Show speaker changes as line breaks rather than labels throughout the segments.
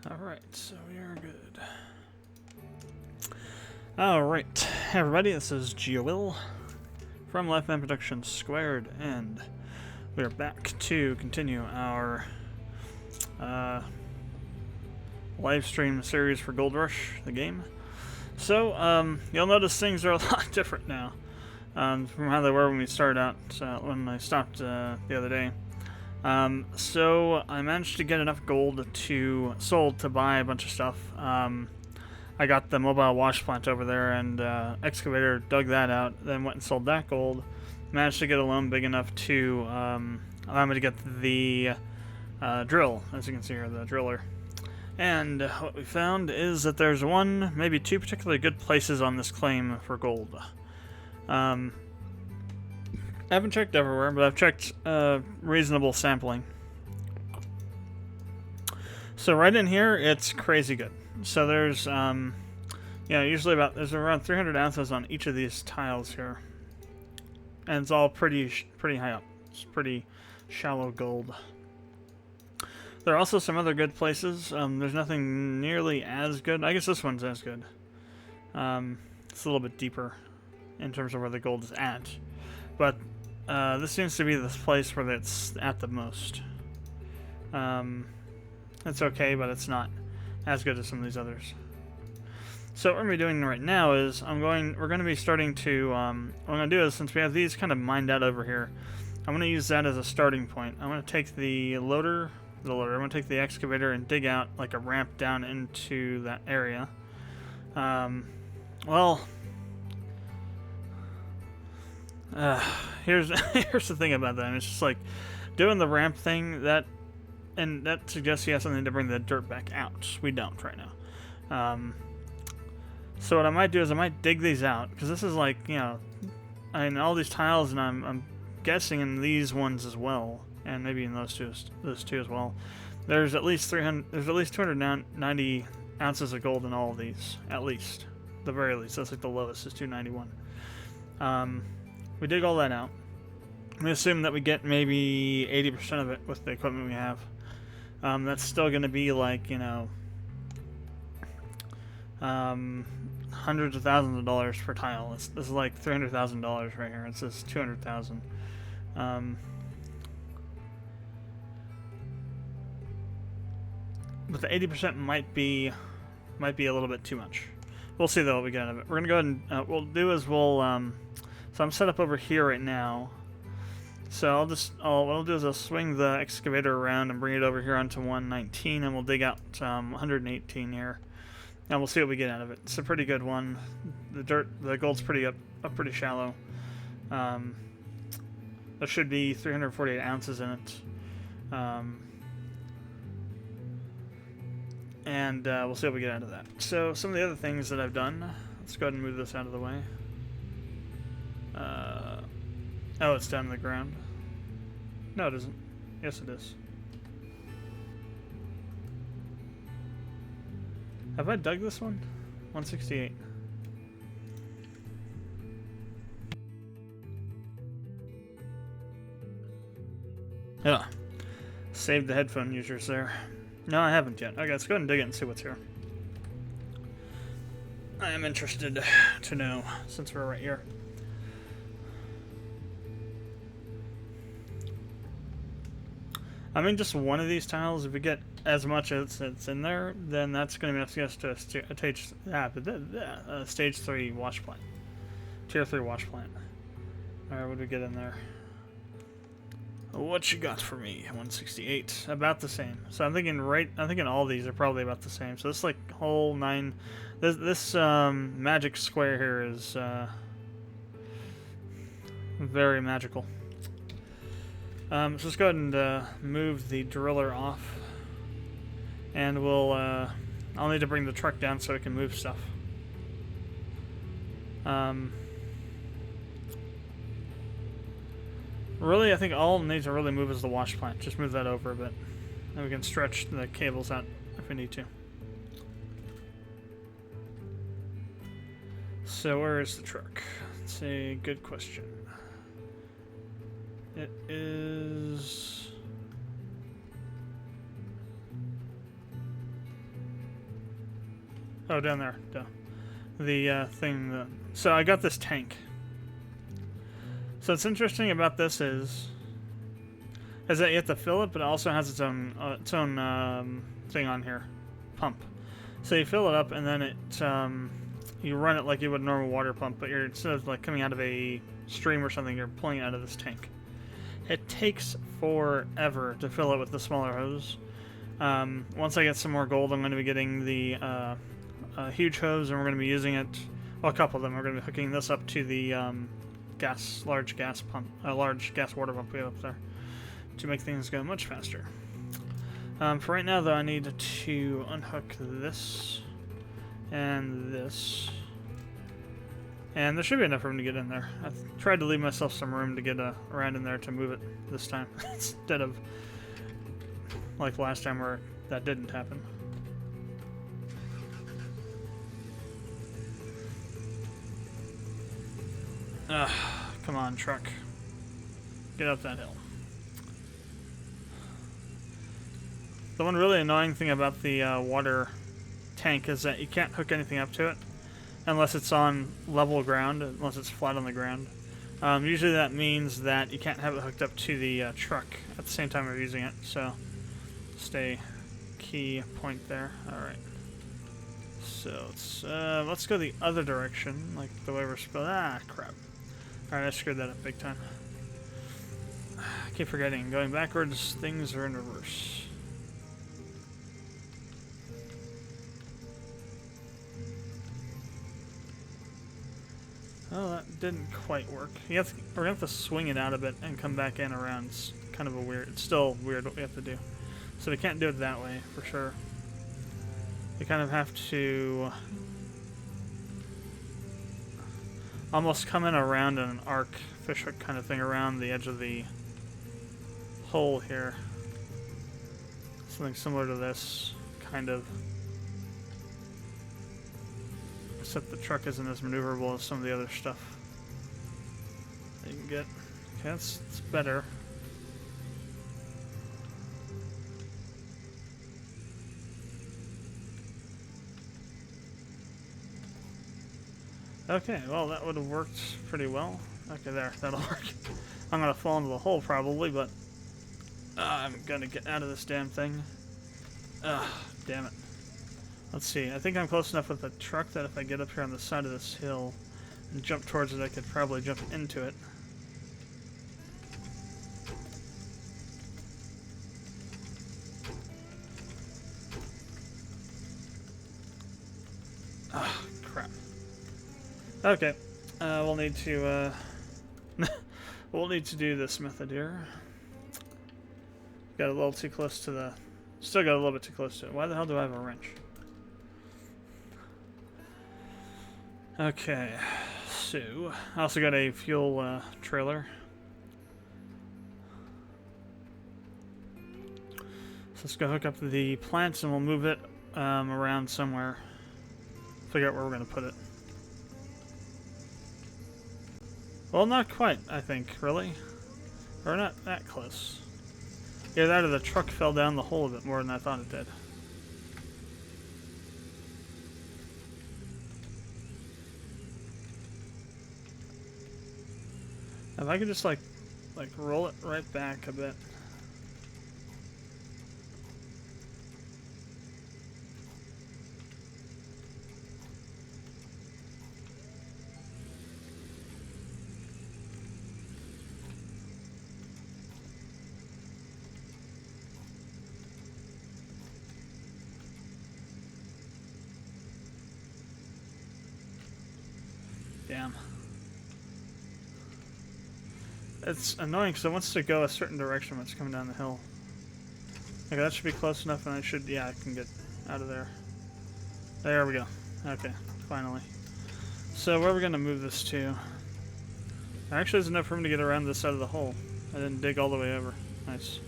Alright, so we are good. Alright, hey everybody, this is GeoWill from Productions², and we are back to continue our live stream series for Gold Rush, the game. So, you'll notice things are a lot different now from how they were when we started out, when I stopped the other day. So I managed to get enough gold to buy a bunch of stuff. I got the mobile wash plant over there, and excavator dug that out, then went and sold that gold. Managed to get a loan big enough to allow me to get the drill, as you can see here, the driller. And what we found is that there's one, maybe two particularly good places on this claim for gold. I haven't checked everywhere, but I've checked reasonable sampling. So right in here, it's crazy good. So there's, usually there's around 300 ounces on each of these tiles here, and it's all pretty high up. It's pretty shallow gold. There are also some other good places. There's nothing nearly as good. I guess this one's as good. It's a little bit deeper in terms of where the gold is at, but this seems to be this place where it's at the most. It's okay, but it's not as good as some of these others. So what we're going to be doing right now is we're going to be starting to, what I'm going to do is, since we have these kind of mined out over here, I'm going to use that as a starting point. I'm going to take I'm going to take the excavator and dig out like a ramp down into that area. Here's the thing about that. It's just like doing the ramp thing, that suggests you have something to bring the dirt back out. We don't right now. So what I might do is I might dig these out, because this is like, all these tiles, and I'm guessing in these ones as well, and maybe in those two as well. There's at least 290 ounces of gold in all of these, at least, the very least. That's like the lowest is 291. We dig all that out. We assume that we get maybe 80% of it with the equipment we have. That's still going to be like, hundreds of thousands of dollars per tile. This is like $300,000 right here. It says 200,000. But the 80% might be a little bit too much. We'll see though what we get out of it. We're gonna go ahead and what we'll do is so I'm set up over here right now. So what I'll do is I'll swing the excavator around and bring it over here onto 119, and we'll dig out 118 here, and we'll see what we get out of it. It's a pretty good one. The gold's pretty up pretty shallow. There should be 348 ounces in it, and we'll see what we get out of that. So some of the other things that I've done. Let's go ahead and move this out of the way. Oh, it's down in the ground. No, it isn't. Yes, it is. Have I dug this one? 168. Yeah. Save the headphone users there. No, I haven't yet. Okay, let's go ahead and dig it and see what's here. I am interested to know, since we're right here. I mean, just one of these tiles, if we get as much as it's in there, then that's going to be enough to a stage 3 wash plant. Tier 3 wash plant. Alright, what do we get in there? What you got for me? 168. About the same. So I'm thinking all these are probably about the same. So this like whole 9... This magic square here is very magical. So let's go ahead and move the driller off, and I'll need to bring the truck down so it can move stuff. Really, I think all it needs to really move is the wash plant. Just move that over a bit, and we can stretch the cables out if we need to. So where is the truck? That's a good question. It is Oh, down there. Duh. The thing. So I got this tank. So what's interesting about this is that you have to fill it, but it also has its own thing on here, pump. So you fill it up, and then you run it like you would a normal water pump, but you're, instead of like coming out of a stream or something, you're pulling it out of this tank. It takes forever to fill it with the smaller hose. Once I get some more gold, I'm going to be getting the huge hose, and we're going to be using it. Well, a couple of them. We're going to be hooking this up to the large gas water pump we have up there to make things go much faster. For right now, though, I need to unhook this and this. And there should be enough room to get in there. I've tried to leave myself some room to get around in there to move it this time, instead of like last time where that didn't happen. Come on, truck. Get up that hill. The one really annoying thing about the water tank is that you can't hook anything up to it unless it's on level ground, unless it's flat on the ground. Usually that means that you can't have it hooked up to the truck at the same time you're using it, so stay key point there. Alright. So let's go the other direction, like the way we're supposed. Ah, crap. Alright, I screwed that up big time. I keep forgetting. Going backwards, things are in reverse. Oh, that didn't quite work. We're gonna have to swing it out a bit and come back in around. It's kind of it's still weird what we have to do. So we can't do it that way, for sure. We kind of have to almost come in around in an arc, fishhook kind of thing, around the edge of the hole here. Something similar to this, kind of. Except the truck isn't as maneuverable as some of the other stuff that you can get. Okay, it's better. Okay, well that would have worked pretty well. Okay, there, that'll work. I'm gonna fall into the hole probably, but I'm gonna get out of this damn thing. Damn it. Let's see, I think I'm close enough with the truck that if I get up here on the side of this hill and jump towards it, I could probably jump into it. Ah, crap. Okay, we'll need to, we'll need to do this method here. Got a little too close to the... Still got a little bit too close to it. Why the hell do I have a wrench? Okay, so I also got a fuel trailer. So let's go hook up the plants and we'll move it around somewhere. Figure out where we're going to put it. Well, not quite, I think, really. Or not that close. Either that or the truck fell down the hole a bit more than I thought it did. If I could just like roll it right back a bit. Damn. It's annoying because it wants to go a certain direction when it's coming down the hill. Okay, that should be close enough and yeah, I can get out of there. There we go. Okay, finally. So where are we going to move this to? Actually, there's enough room to get around this side of the hole. I didn't dig all the way over. Nice.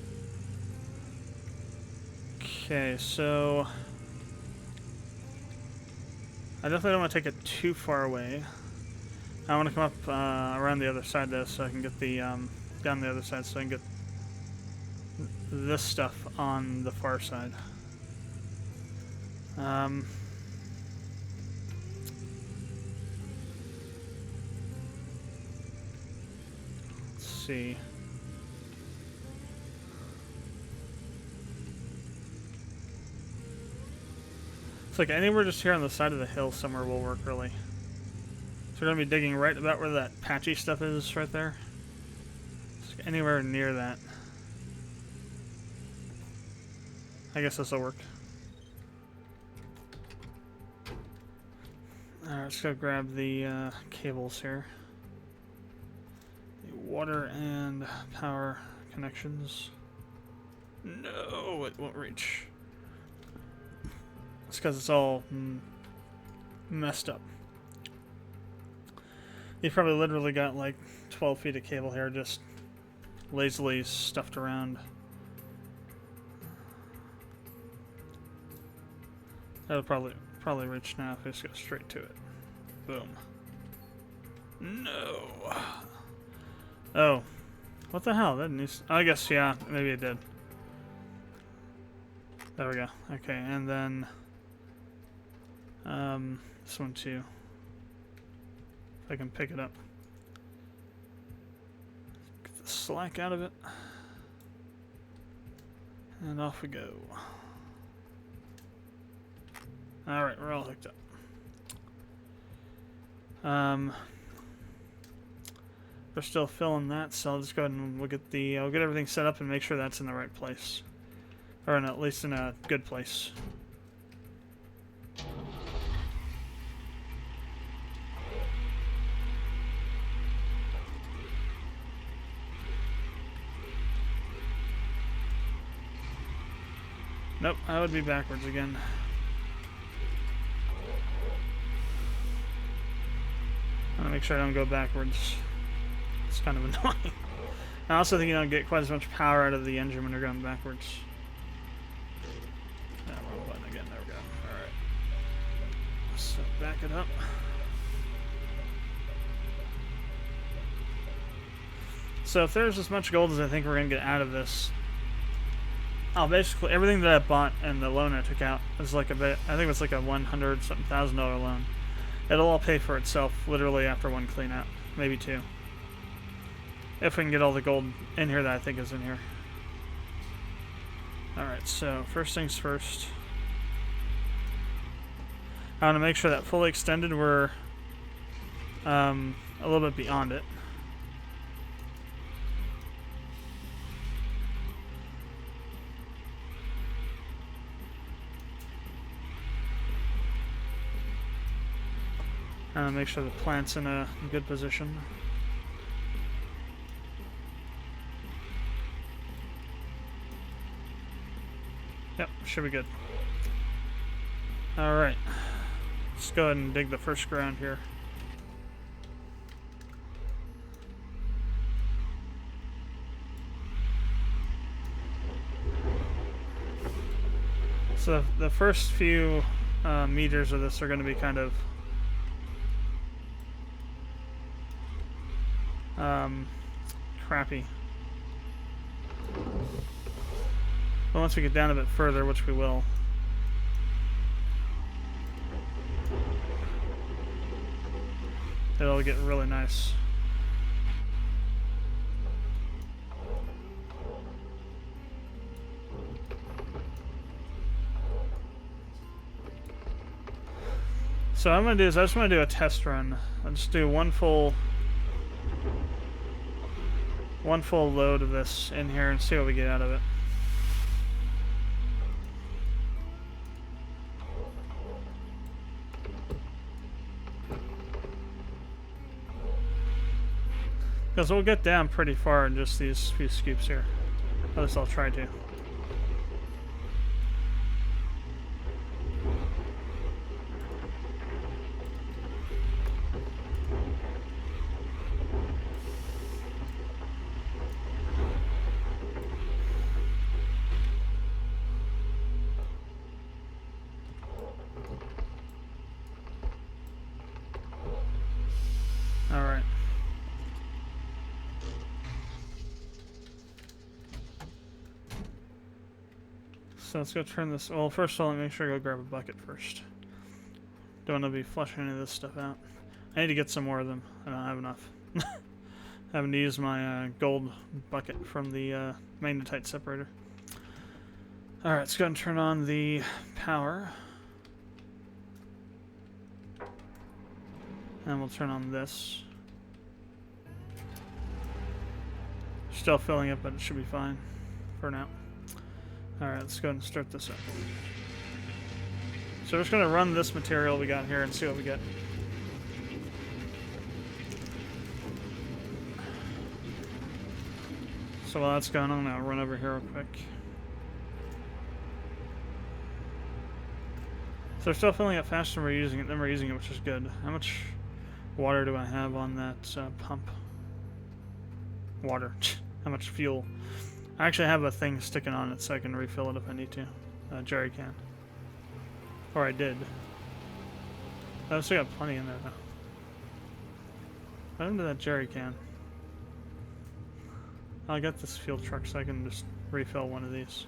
Okay, so... I definitely don't want to take it too far away. I want to come up around the other side of this so I can get the, down the other side so I can get this stuff on the far side. see. It's like anywhere just here on the side of the hill somewhere will work, really. So we're going to be digging right about where that patchy stuff is right there. Just anywhere near that. I guess this will work. Alright, let's go grab the cables here. The water and power connections. No, it won't reach. It's because it's all messed up. You've probably literally got like 12 feet of cable here just lazily stuffed around. That'll probably reach now if we just go straight to it. Boom. No. Oh. What the hell? That needs... I guess, yeah, maybe it did. There we go. Okay, and then... this one too. If I can pick it up. Get the slack out of it. And off we go. Alright, we're all hooked up. We're still filling that, so I'll just go ahead and we'll get the I'll get everything set up and make sure that's in the right place. Or at least in a good place. Nope, I would be backwards again. I want to make sure I don't go backwards. It's kind of annoying. I also think you don't get quite as much power out of the engine when you're going backwards. Wrong button again. There we go. Alright. So back it up. So if there's as much gold as I think we're going to get out of this, basically everything that I bought and the loan I took out is like a bit, I think it was like a $100,000 loan. It'll all pay for itself literally after one clean out, maybe two. If we can get all the gold in here that I think is in here. Alright, so first things first. I want to make sure that fully extended we're a little bit beyond it. Make sure the plant's in a good position. Yep, should be good. Alright. Let's go ahead and dig the first ground here. So the first few meters of this are going to be kind of crappy. But once we get down a bit further, which we will, it'll get really nice. So what I'm going to do is I just want to do a test run. I'll just do one full load of this in here and see what we get out of it. Because we'll get down pretty far in just these few scoops here. At least I'll try to. Alright. So let's go turn this. Well, first of all, let me make sure I go grab a bucket first. Don't want to be flushing any of this stuff out. I need to get some more of them. I don't have enough. Having to use my gold bucket from the magnetite separator. Alright, let's go ahead and turn on the power. And we'll turn on this. Still filling up, but it should be fine for now. Alright, let's go ahead and start this up. So we're just going to run this material we got here and see what we get. So while that's going on, I'll run over here real quick. So they're still filling up faster than we're using it, which is good. How much water do I have on that pump? Water. How much fuel? I actually have a thing sticking on it so I can refill it if I need to. A jerry can. Or I did. I still got plenty in there though. What happened to that jerry can? I got this fuel truck so I can just refill one of these.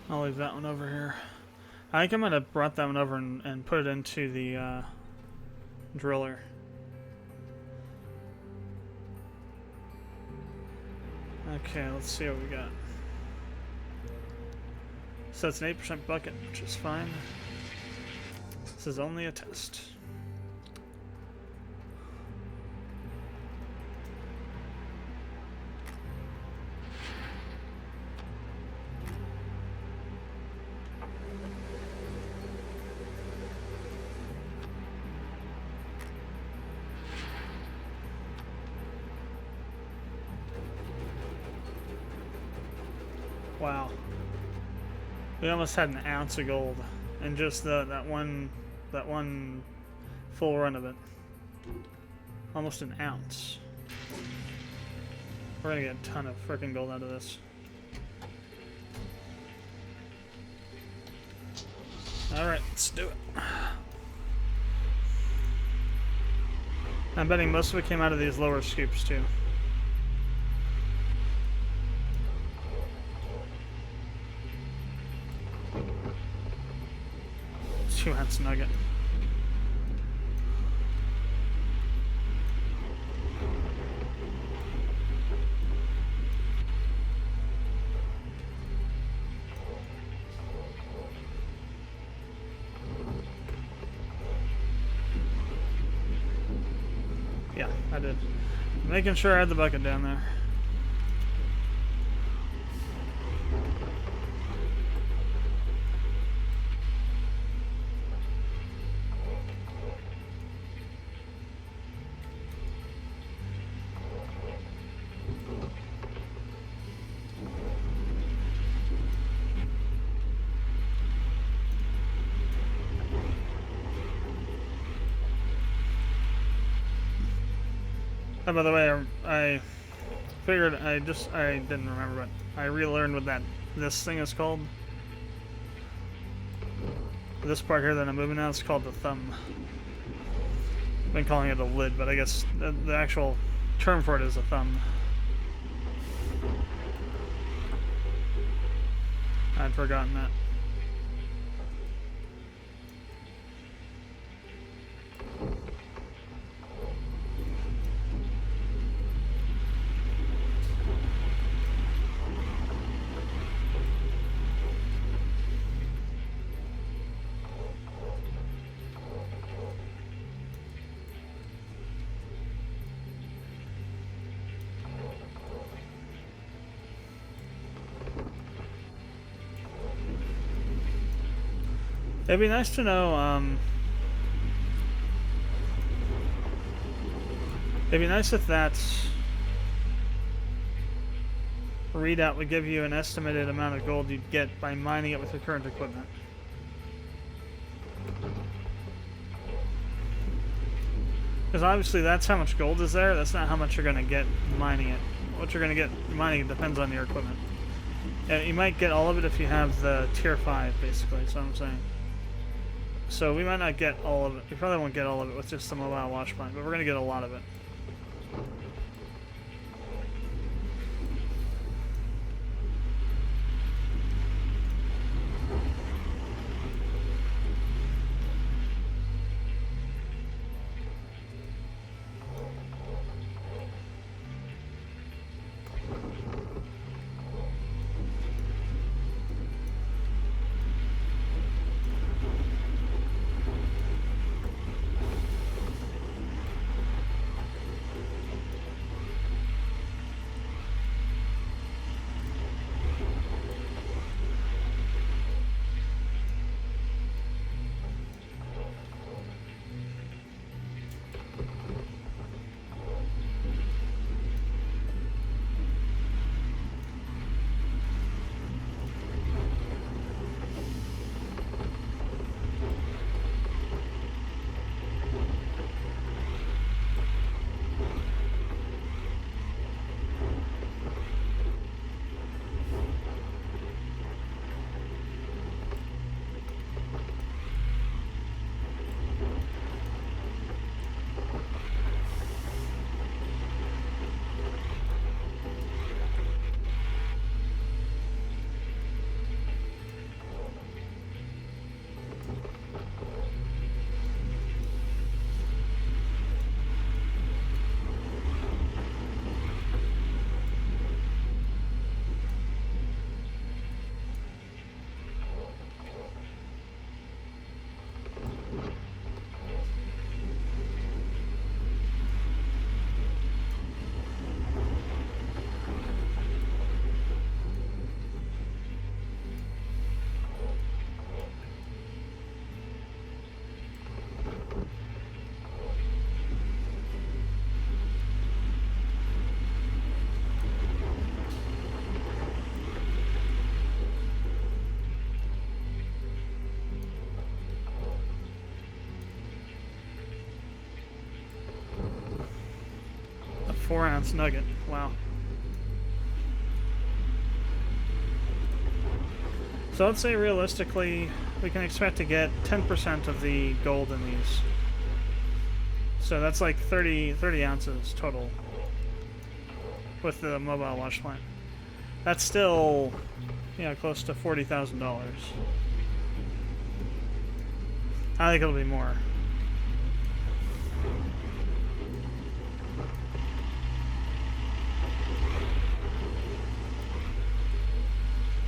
I'll leave that one over here. I think I might have brought that one over and put it into the driller. Okay, let's see what we got. So it's an 8% bucket, which is fine. This is only a test. Wow. We almost had an ounce of gold in just that one full run of it. Almost an ounce. We're gonna get a ton of freaking gold out of this. Alright, let's do it. I'm betting most of it came out of these lower scoops too. 2 ounce nugget. Yeah, I did. Making sure I had the bucket down there. Oh, by the way, I figured I didn't remember, but I relearned what this thing is called. This part here that I'm moving now is called the thumb. I've been calling it a lid, but I guess the actual term for it is a thumb. I'd forgotten that. It'd be nice to know, it'd be nice if that readout would give you an estimated amount of gold you'd get by mining it with your current equipment. Because obviously that's how much gold is there, that's not how much you're going to get mining it. What you're going to get mining it depends on your equipment. Yeah, you might get all of it if you have the tier 5, basically, that's what I'm saying. So we might not get all of it. We probably won't get all of it with just the mobile wash plant, but we're going to get a lot of it. A 4-ounce nugget. Wow. So let's say realistically, we can expect to get 10% of the gold in these. So that's like 30 ounces total with the mobile wash plant. That's still, you know, close to $40,000. I think it'll be more.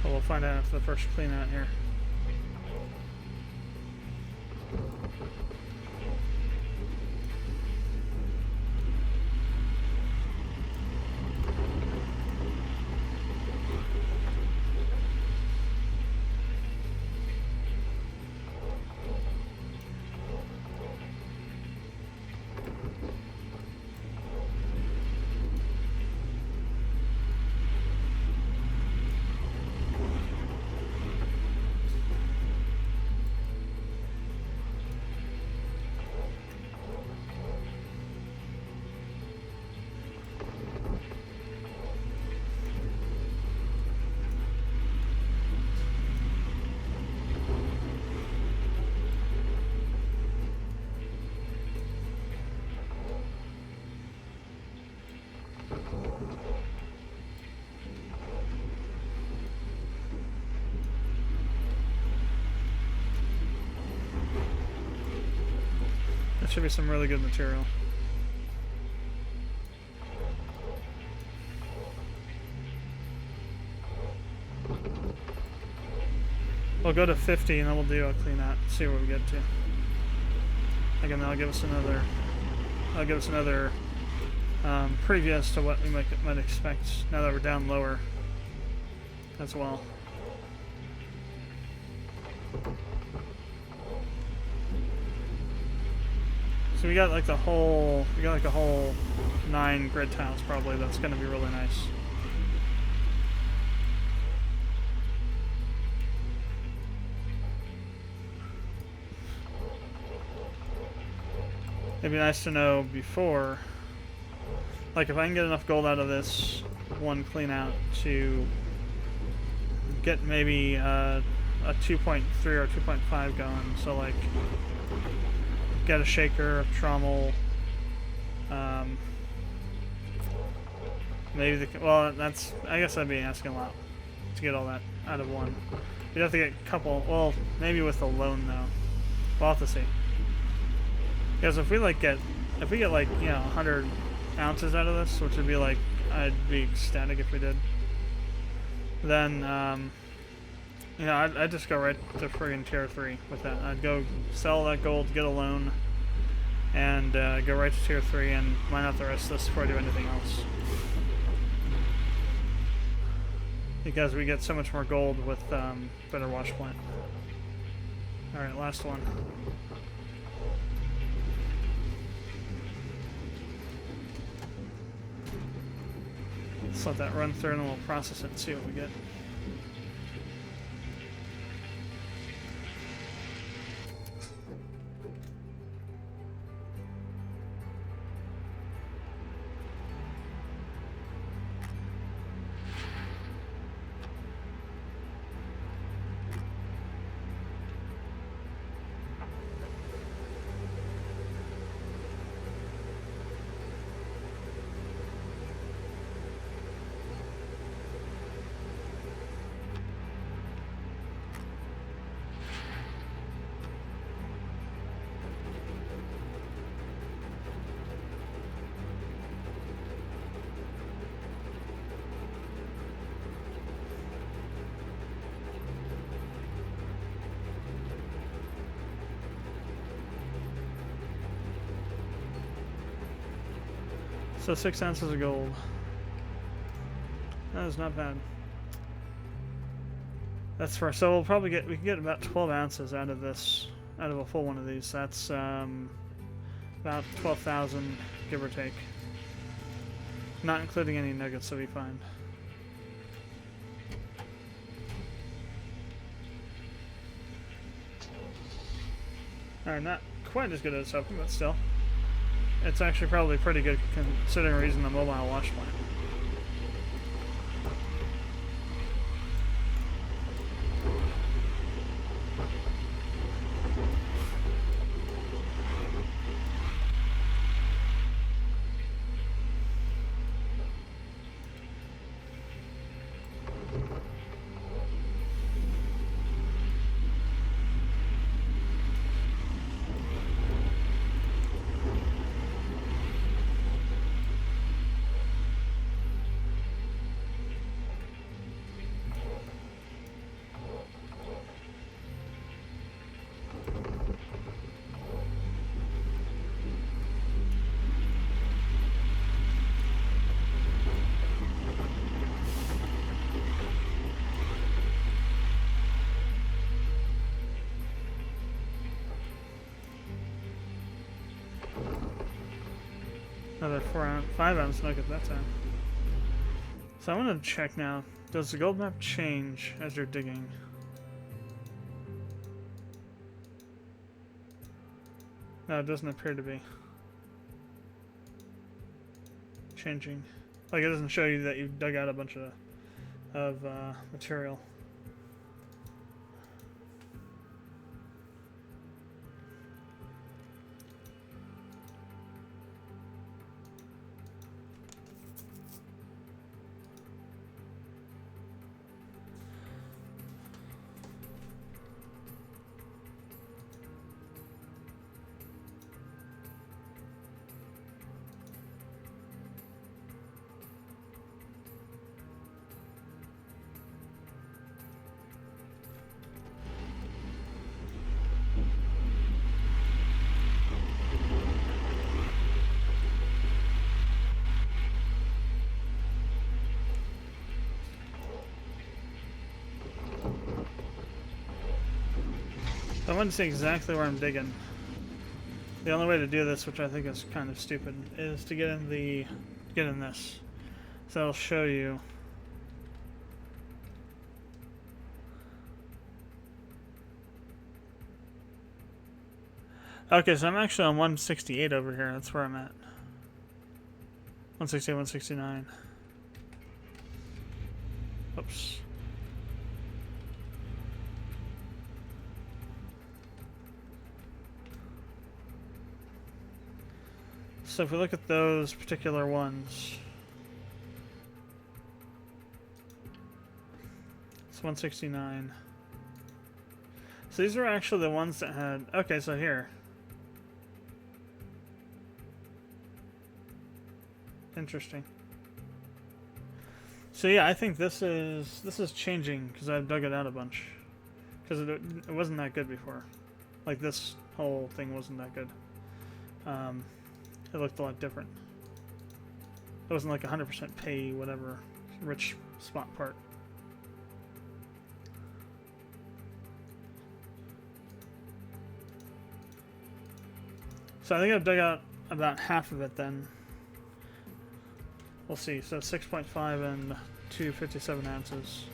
But we'll find out after the first clean out here. That should be some really good material. We'll go to 50 and then we'll do a clean out, see where we get to. Again, that'll give us another preview as to what we might expect now that we're down lower as well. So we got like a whole 9 grid tiles probably. That's going to be really nice. It'd be nice to know before, like if I can get enough gold out of this one clean out to get maybe a 2.3 or 2.5 going. So like, get a shaker, a trommel. Maybe the that's, I guess I'd be asking a lot to get all that out of one. You'd have to get a couple. Well, maybe with the loan though. We'll have to see. Because if we get like 100 ounces out of this, which would be like, I'd be ecstatic if we did. Then I'd just go right to friggin' tier 3 with that. I'd go sell that gold, get a loan, and go right to tier 3 and mine out the rest of this before I do anything else. Because we get so much more gold with better wash plant. Alright, last one. Let's let that run through and then we'll process it and see what we get. So 6 ounces of gold. That is not bad. That's for, so we can get about 12 ounces out of this, out of a full one of these. That's about 12,000, give or take. Not including any nuggets, so we fine. Alright, not quite as good as hoping, but still. It's actually probably pretty good considering we're using the mobile wash plant. Another 5 ounce nugget that time. So I want to check now. Does the gold map change as you're digging? No, it doesn't appear to be changing. Like, it doesn't show you that you've dug out a bunch of material. I want to see exactly where I'm digging. The only way to do this, which I think is kind of stupid, is to get in this. So I'll show you. Okay, so I'm actually on 168 over here. That's where I'm at. 168, 169. Oops. So if we look at those particular ones, it's 169. So these are actually the ones that had, okay, so here. Interesting. So yeah, I think this is changing because I've dug it out a bunch. Because it wasn't that good before. Like this whole thing wasn't that good. It looked a lot different. It wasn't like 100% pay whatever rich spot part. So I think I've dug out about half of it then. We'll see. So 6.5 and 257 ounces.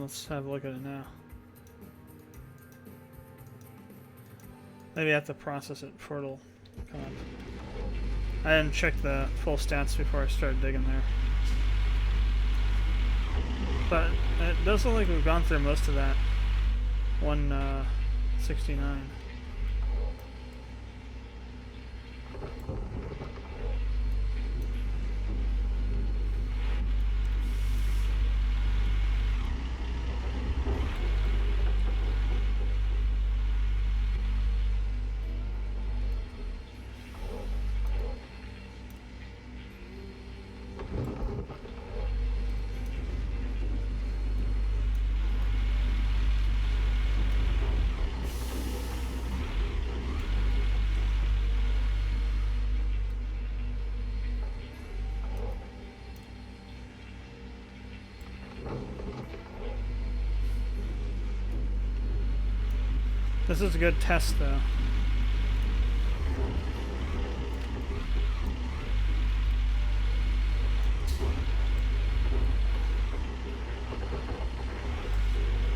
Let's have a look at it now. Maybe I have to process it before it'll come up. I didn't check the full stats before I started digging there. But it does look like we've gone through most of that. 169. This is a good test, though.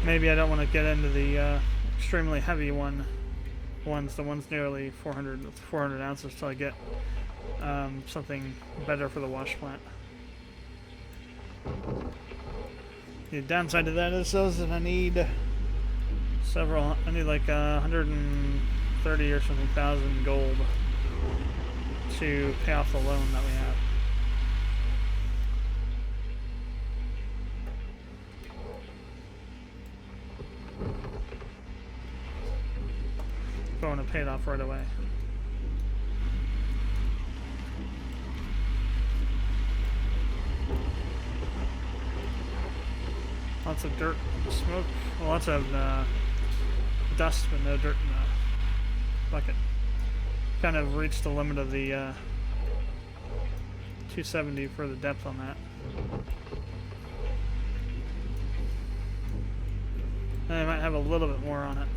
Maybe I don't want to get into the extremely heavy ones, the ones nearly 400 ounces, till I get something better for the wash plant. The downside to that is that I need I need like 130 or something thousand gold to pay off the loan that we have. If I want to pay it off right away. Lots of dirt, smoke, well, lots of dust, but no dirt in the bucket. Kind of reached the limit of the 270 for the depth on that. And I might have a little bit more on it.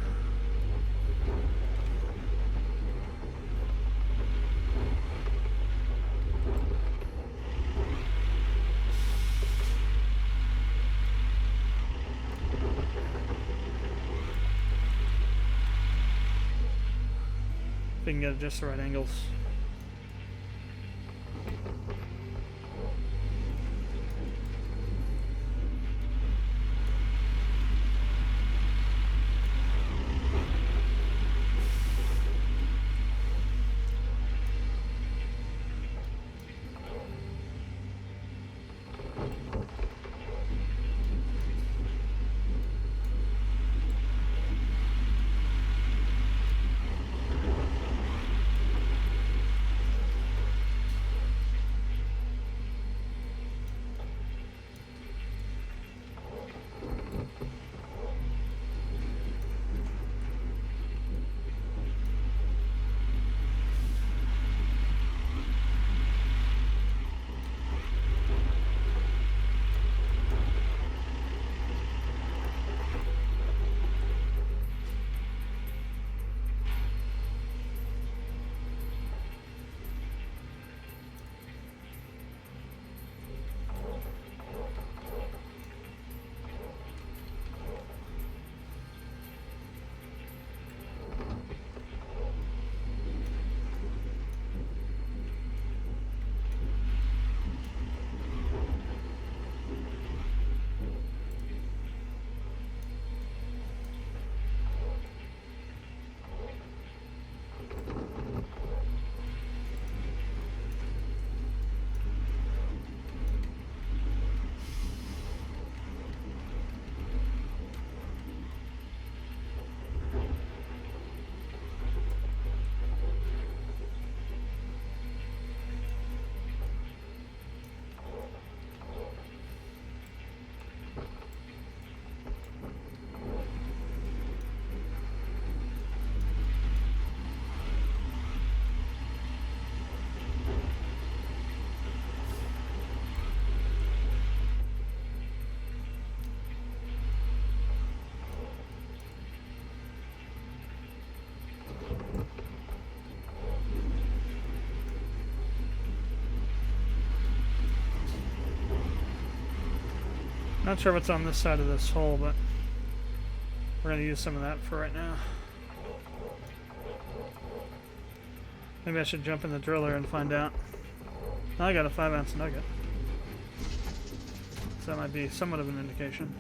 If we can get just the right angles. Not sure what's on this side of this hole, but we're gonna use some of that for right now. Maybe I should jump in the driller and find out. Oh, I got a 5-ounce nugget. So that might be somewhat of an indication.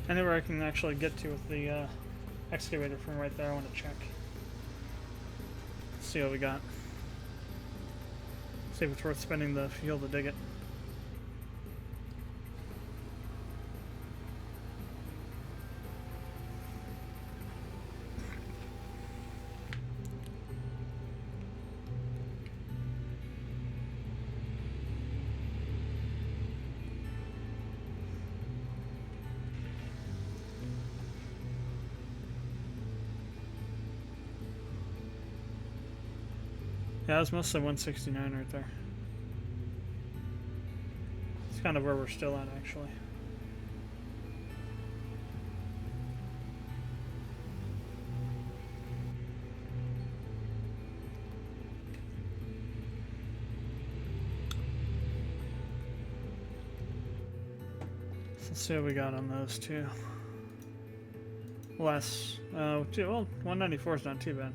Anywhere I can actually get to with the excavator from right there, I want to check. See what we got. See if it's worth spending the fuel to dig it. Yeah, it's mostly 169 right there. It's kind of where we're still at, actually. So let's see what we got on those two. Less. Well, 194 is not too bad.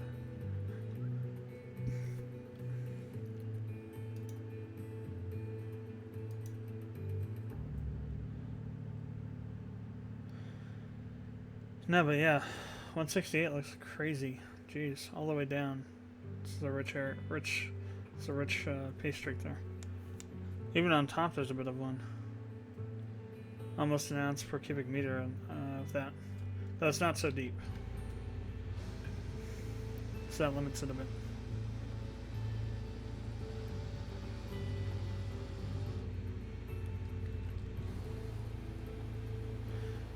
No, but yeah, 168 looks crazy. Jeez, all the way down. This is a rich pace streak there. Even on top, there's a bit of one. Almost an ounce per cubic meter of that. Though it's not so deep. So that limits it a bit.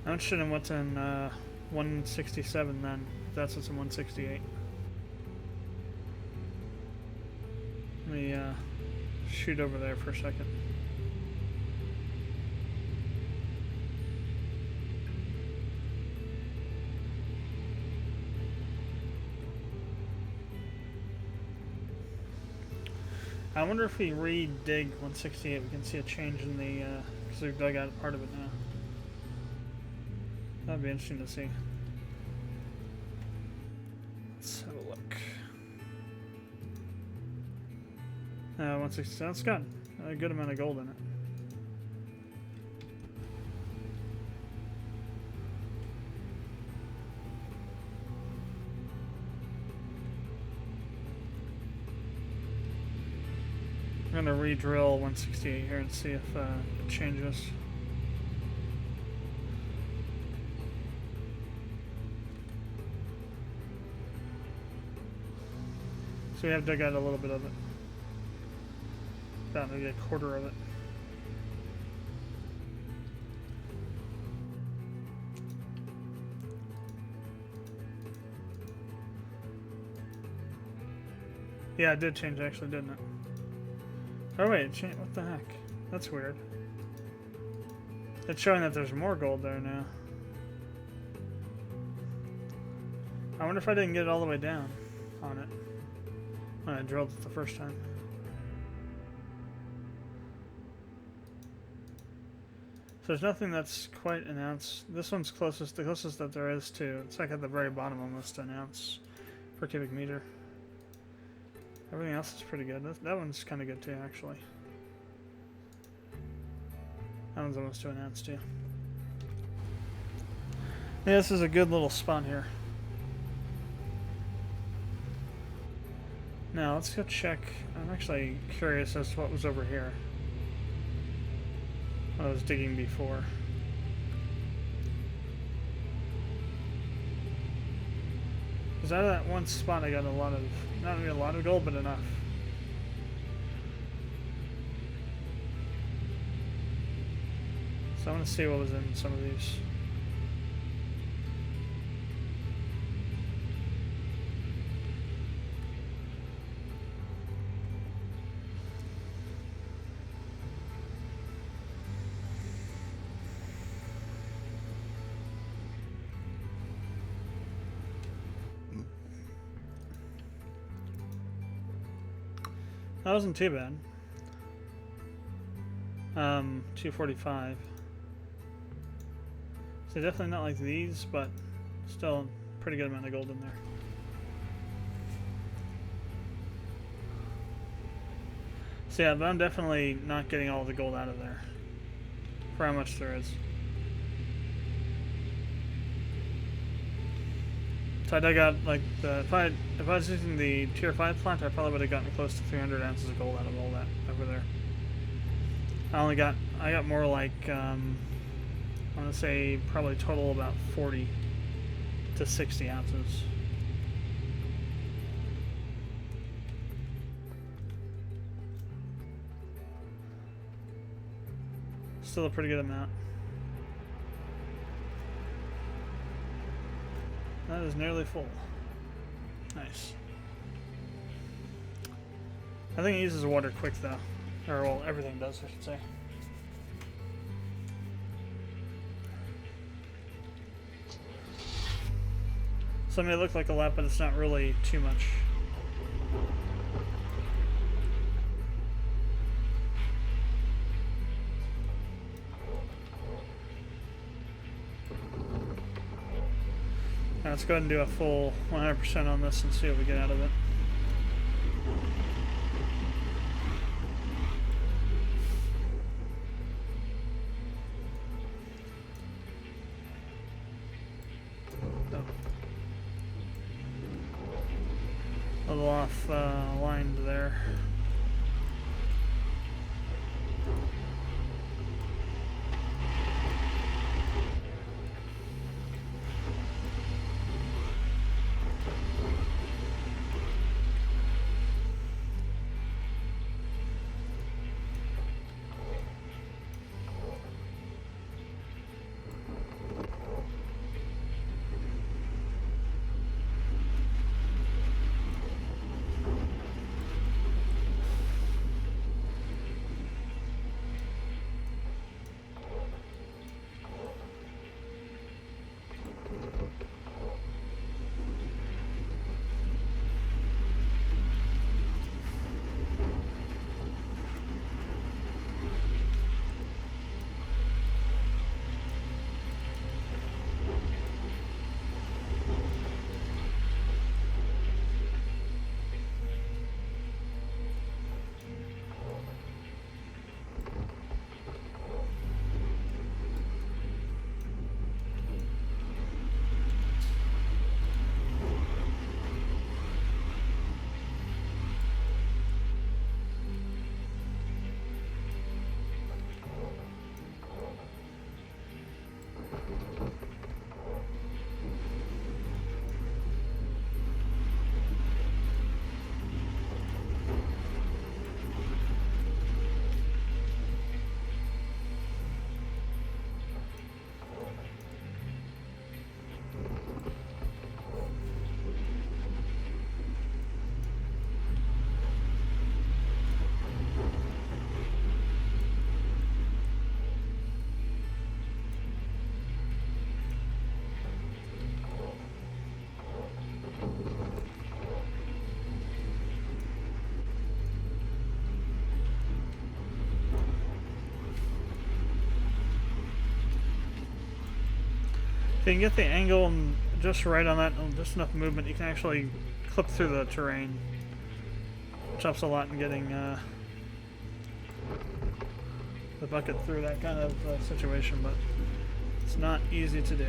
I'm interested in what's in 167 then. That's what's in 168. Let me shoot over there for a second. I wonder if we re-dig 168, we can see a change in the, because we've dug out part of it now. That'd be interesting to see. Let's have a look. 167, it's got a good amount of gold in it. I'm gonna re-drill 168 here and see if it changes. So we have dug out a little bit of it. About maybe a quarter of it. Yeah, it did change actually, didn't it? Oh wait, it changed. What the heck? That's weird. It's showing that there's more gold there now. I wonder if I didn't get it all the way down on it when I drilled it the first time. So there's nothing that's quite an ounce. This one's closest, the closest that there is to. It's like at the very bottom, almost an ounce per cubic meter. Everything else is pretty good. That one's kind of good too, actually. That one's almost to an ounce too. Yeah, this is a good little spot here. Now let's go check. I'm actually curious as to what was over here. What I was digging before. Because out of that one spot I got a lot of, not really a lot of gold, but enough. So I want to see what was in some of these. That wasn't too bad. 245. So definitely not like these, but still a pretty good amount of gold in there. So yeah, but I'm definitely not getting all the gold out of there for how much there is. So I dug out like the if I was using the tier 5 plant, I probably would have gotten close to 300 ounces of gold out of all that over there. I got more like I want to say probably total about 40 to 60 ounces. Still a pretty good amount. That is nearly full. Nice. I think it uses water quick though. Or, well, everything does, I should say. So it may look like a lot, but it's not really too much. Now let's go ahead and do a full 100% on this and see what we get out of it. A little off lined there. If you can get the angle just right on that, just enough movement, you can actually clip through the terrain. Which helps a lot in getting the bucket through that kind of situation, but it's not easy to do.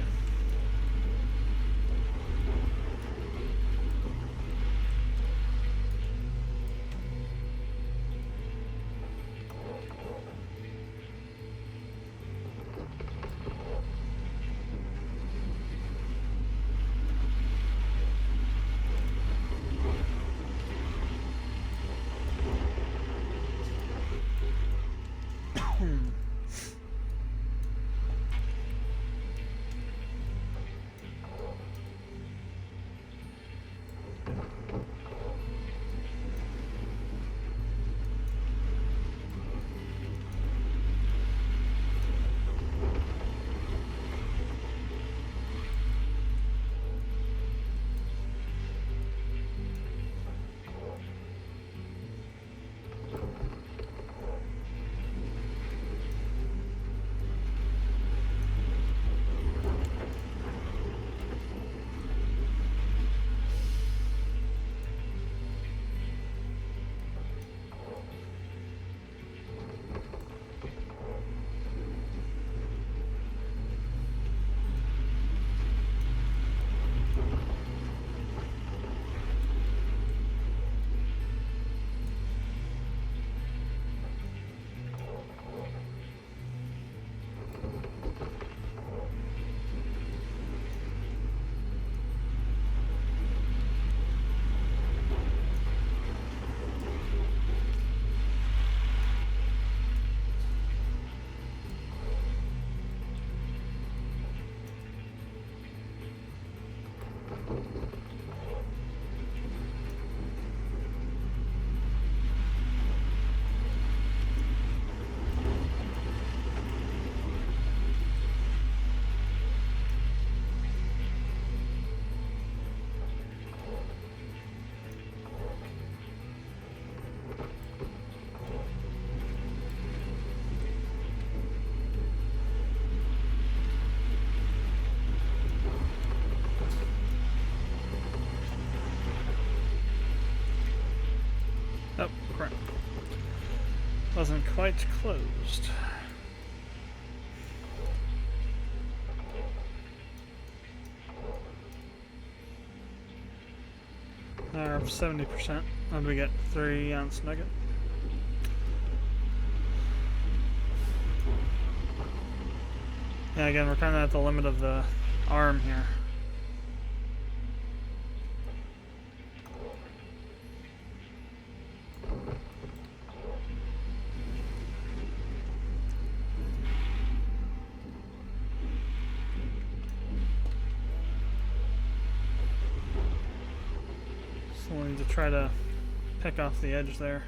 Oh, crap. Wasn't quite closed. Now 70%. What do we get? 3-ounce nugget. Yeah, again, we're kind of at the limit of the arm here. So we'll need to try to pick off the edge there.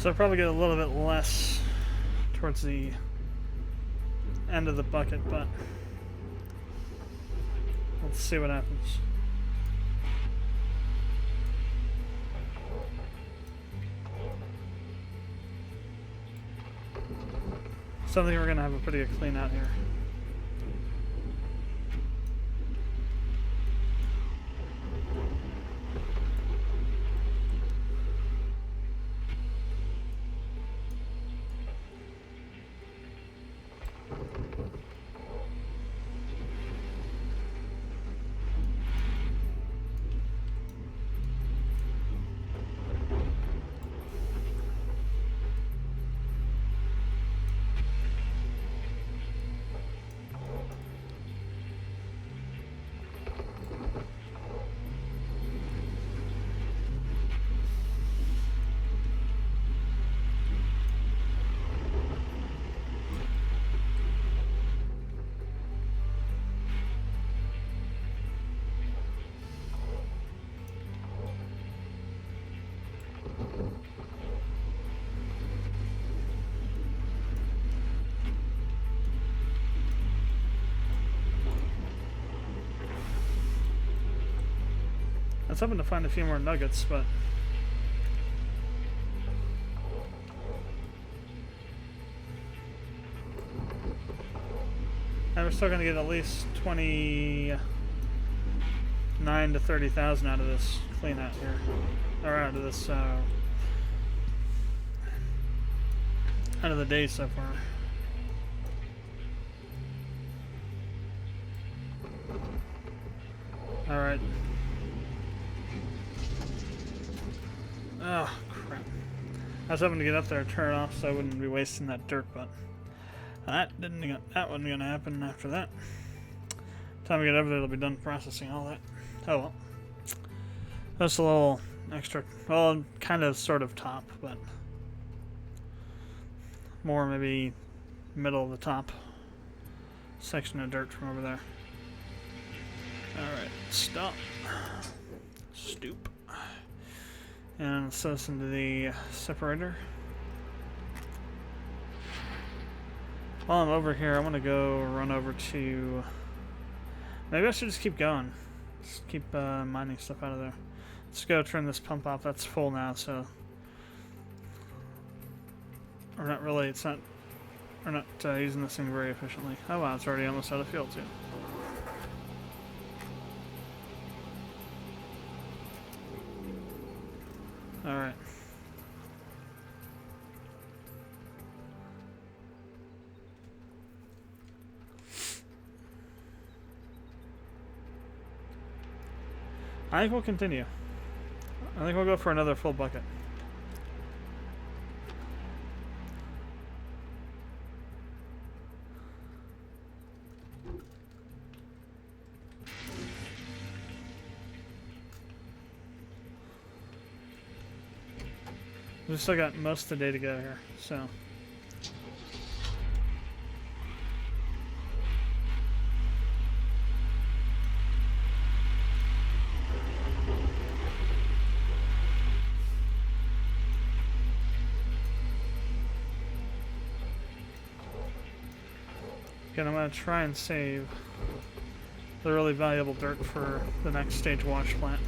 So I'll probably get a little bit less towards the end of the bucket, but let's see what happens. So I think we're going to have a pretty good clean out here. was hoping to find a few more nuggets, but and we're still gonna get at least 29 to 30,000 out of this clean out here, or out of this out of the day so far. All right. Oh crap! I was hoping to get up there and turn it off so I wouldn't be wasting that dirt, but that wasn't gonna happen after that. Time we get over there, it'll be done processing all that. Oh well. That's a little extra, well, kind of sort of top, but more maybe middle of the top section of dirt from over there. Alright, stop. Stoop. And set us into the separator. While I'm over here, I want to go run over to... Maybe I should just keep going. Just keep mining stuff out of there. Let's go turn this pump off. That's full now, so... Or not really, it's not... We're not using this thing very efficiently. Oh wow, it's already almost out of fuel too. Alright. I think we'll continue. I think we'll go for another full bucket. We've still got most of the day to go here, so. Again, I'm going to try and save the really valuable dirt for the next stage wash plant.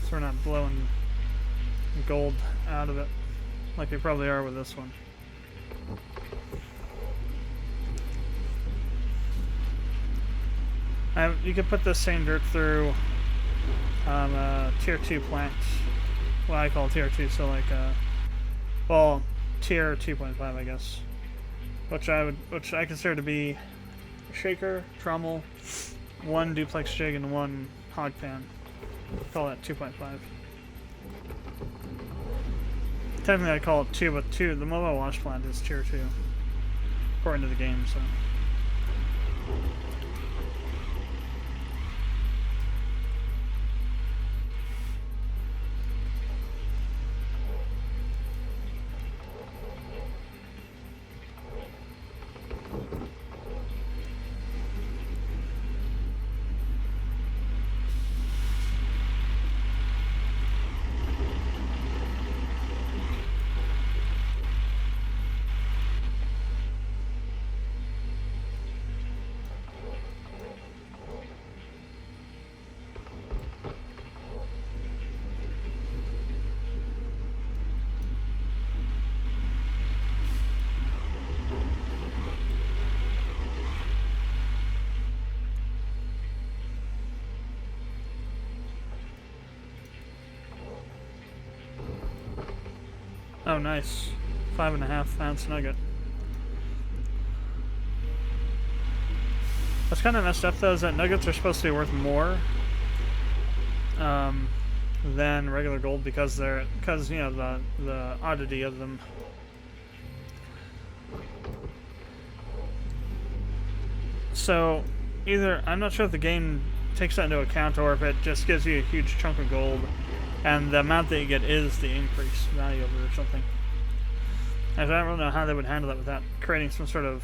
So we're not blowing gold out of it like we probably are with this one. You could put this same dirt through tier 2 plants. What I call tier 2, so like well, tier 2.5 I guess. Which I consider to be a shaker, trommel, 1 duplex jig, and 1 hog pan. Call that 2.5. Technically I call it 2, but 2, the mobile wash plant is tier 2. According to the game, so. Oh, nice. 5.5 ounce nugget. What's kind of messed up though is that nuggets are supposed to be worth more than regular gold because you know the oddity of them. So either I'm not sure if the game takes that into account or if it just gives you a huge chunk of gold. And the amount that you get is the increased value of it or something. I don't really know how they would handle that without creating some sort of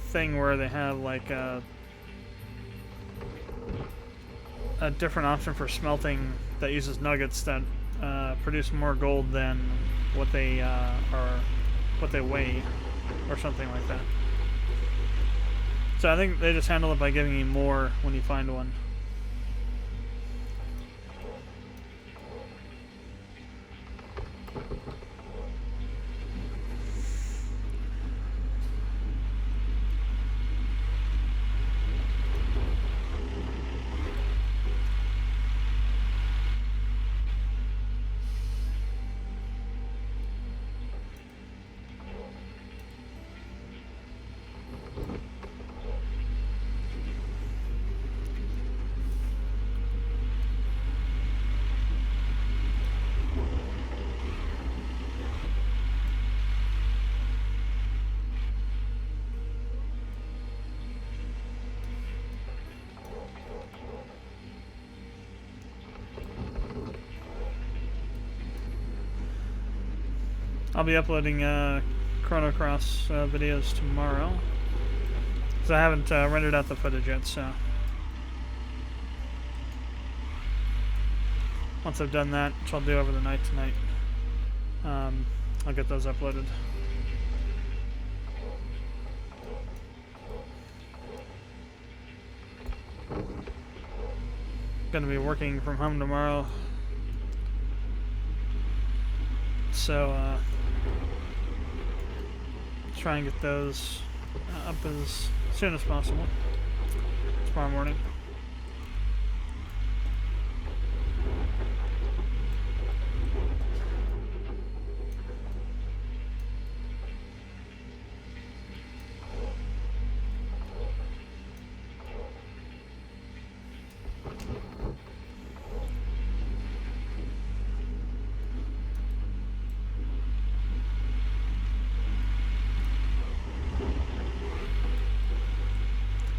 thing where they have like a different option for smelting that uses nuggets that produce more gold than what they weigh or something like that. So I think they just handle it by giving you more when you find one. I'll be uploading Chrono Cross videos tomorrow, because I haven't rendered out the footage yet, so once I've done that, which I'll do over the night tonight, I'll get those uploaded. Gonna be working from home tomorrow, so try and get those up as soon as possible tomorrow morning.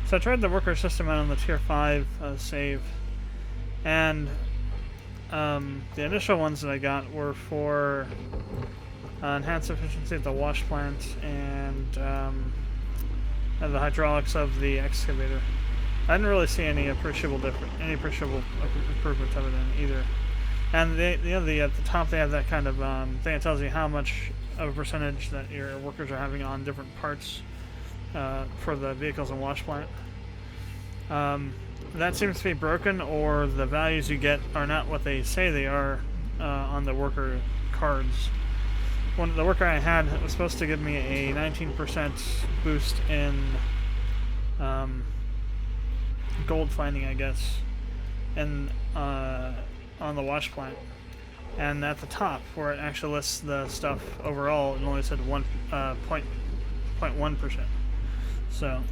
So I tried the worker system out on the tier 5 save, and the initial ones that I got were for enhanced efficiency of the wash plant and the hydraulics of the excavator. I didn't really see any appreciable improvement of it in either. And at the top they have that kind of thing that tells you how much of a percentage that your workers are having on different parts for the vehicles and wash plant. That seems to be broken, or the values you get are not what they say they are on the worker cards. The worker I had was supposed to give me a 19% boost in gold finding, I guess, and on the wash plant. And at the top, where it actually lists the stuff overall, it only said 0.1%. So,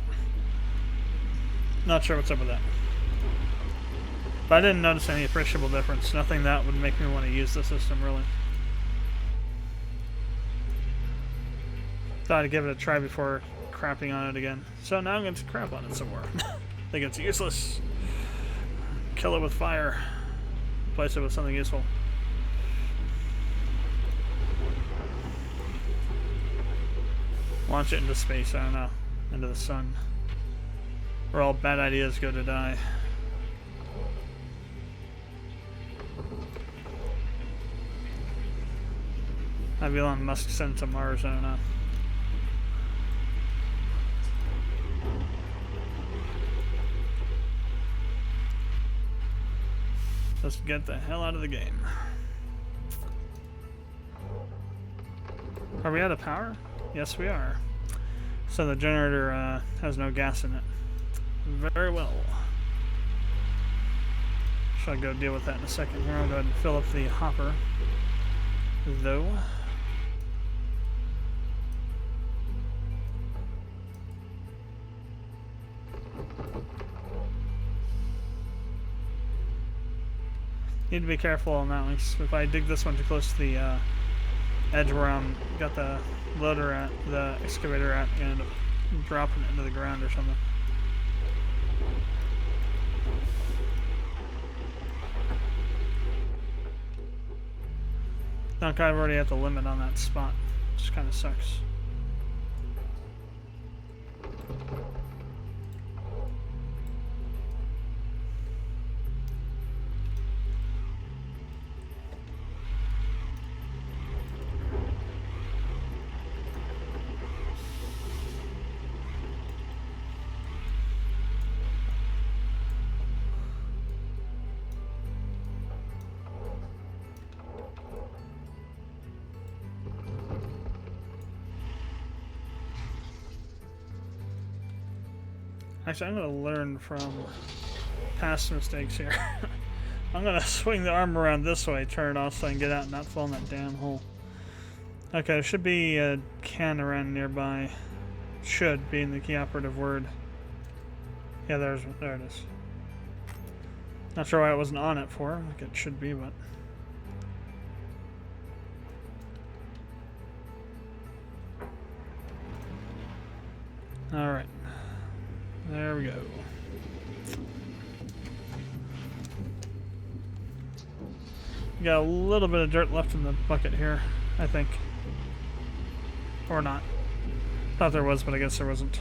not sure what's up with that. But I didn't notice any appreciable difference. Nothing that would make me want to use the system, really. Thought I'd give it a try before crapping on it again. So now I'm going to crap on it some more. Think it's useless. Kill it with fire. Replace it with something useful. Launch it into space, I don't know. Into the sun. Where all bad ideas go to die. Maybe Elon Musk sent to Mars, I don't know. Let's get the hell out of the game. Are we out of power? Yes, we are. So the generator has no gas in it. Very well. Shall go deal with that in a second here. I'll go ahead and fill up the hopper, though. Need to be careful on that one. If I dig this one too close to the edge where I'm got the loader at, the excavator at, and end up dropping it into the ground or something. I'm kind of already at the limit on that spot, which kind of sucks. Actually, I'm gonna learn from past mistakes here. I'm gonna swing the arm around this way, turn it off so I can get out and not fall in that damn hole. Okay, there should be a can around nearby. Should being the key operative word. Yeah, there it is. Not sure why it wasn't on it for. Like it should be, but. Alright. There we go. We got a little bit of dirt left in the bucket here, I think. Or not. Thought there was, but I guess there wasn't.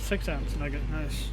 .6 ounce nugget, nice.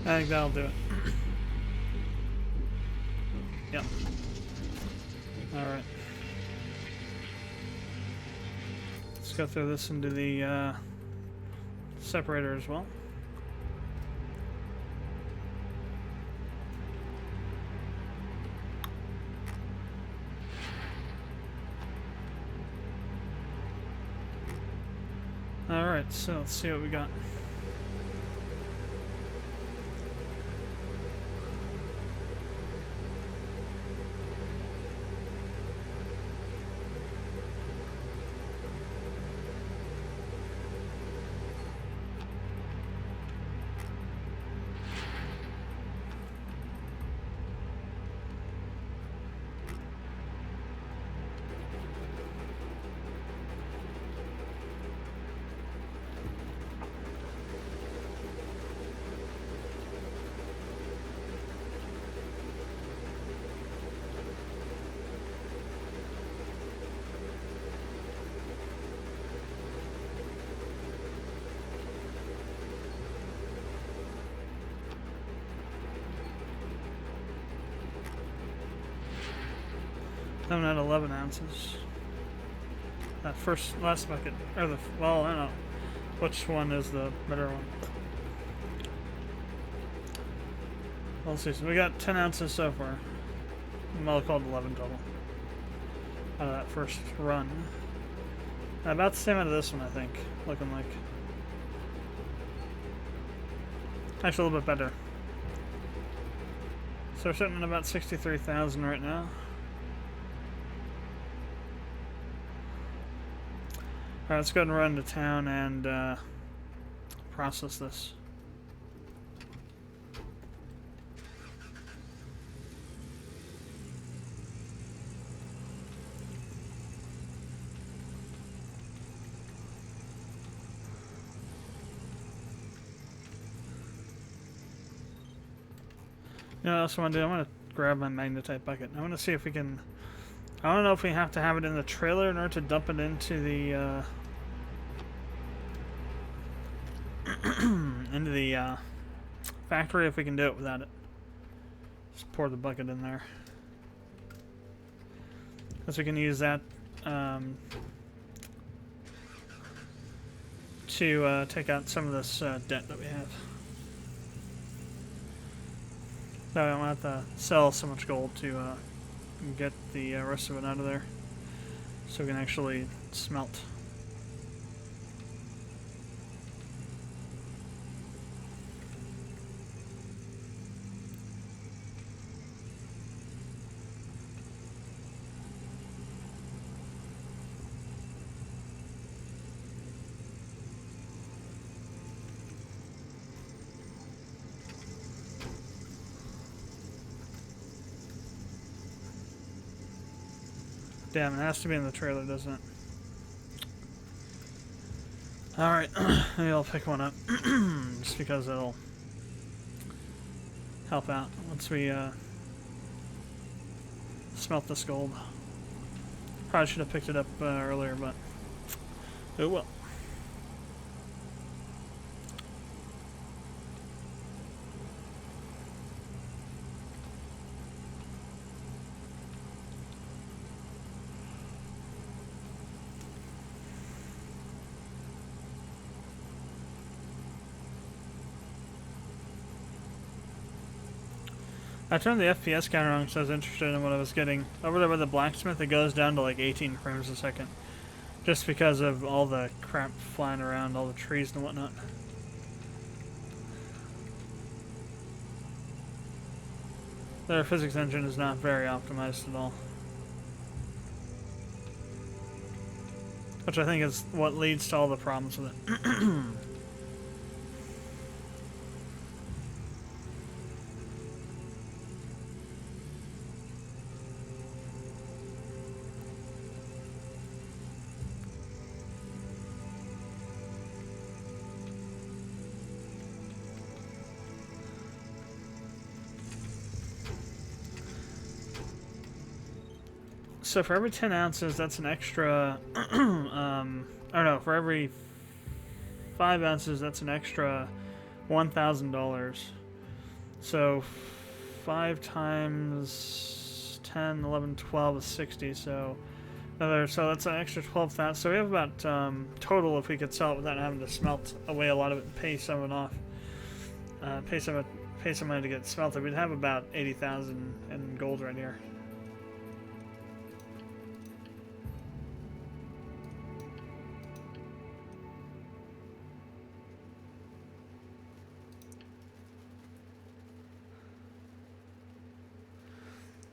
I think that'll do it. Yep. Alright. Let's go through this into the separator as well. Alright, so let's see what we got. I'm at 11 ounces. That last bucket, or well, I don't know which one is the better one. Let's see, so we got 10 ounces so far. Well, called 11 total out of that first run. About the same out of this one, I think, looking like. Actually, a little bit better. So we're sitting at about 63,000 right now. Alright, let's go ahead and run to town and process this. You know what else I want to do? I want to grab my magnetite bucket. I want to see if we can... I don't know if we have to have it in the trailer in order to dump it into the factory, if we can do it without it. Just pour the bucket in there. Because we can use that to take out some of this debt that we have. So I don't have to sell so much gold to get the rest of it out of there, so we can actually smelt. Damn, it has to be in the trailer, doesn't it? Alright, maybe I'll pick one up. Just because it'll help out once we smelt this gold. Probably should have picked it up earlier, but oh well. I turned the FPS counter on because I was interested in what I was getting. Over there by the blacksmith, it goes down to like 18 frames a second. Just because of all the crap flying around, all the trees and whatnot. Their physics engine is not very optimized at all. Which I think is what leads to all the problems with it. So for every 10 ounces, that's an extra, or no, for every 5 ounces, that's an extra $1,000. So 5 times 10, 11, 12 is 60. So so that's an extra 12,000. So we have about total, if we could sell it without having to smelt away a lot of it and pay some of it off, pay some money to get it smelted, we'd have about 80,000 in gold right here.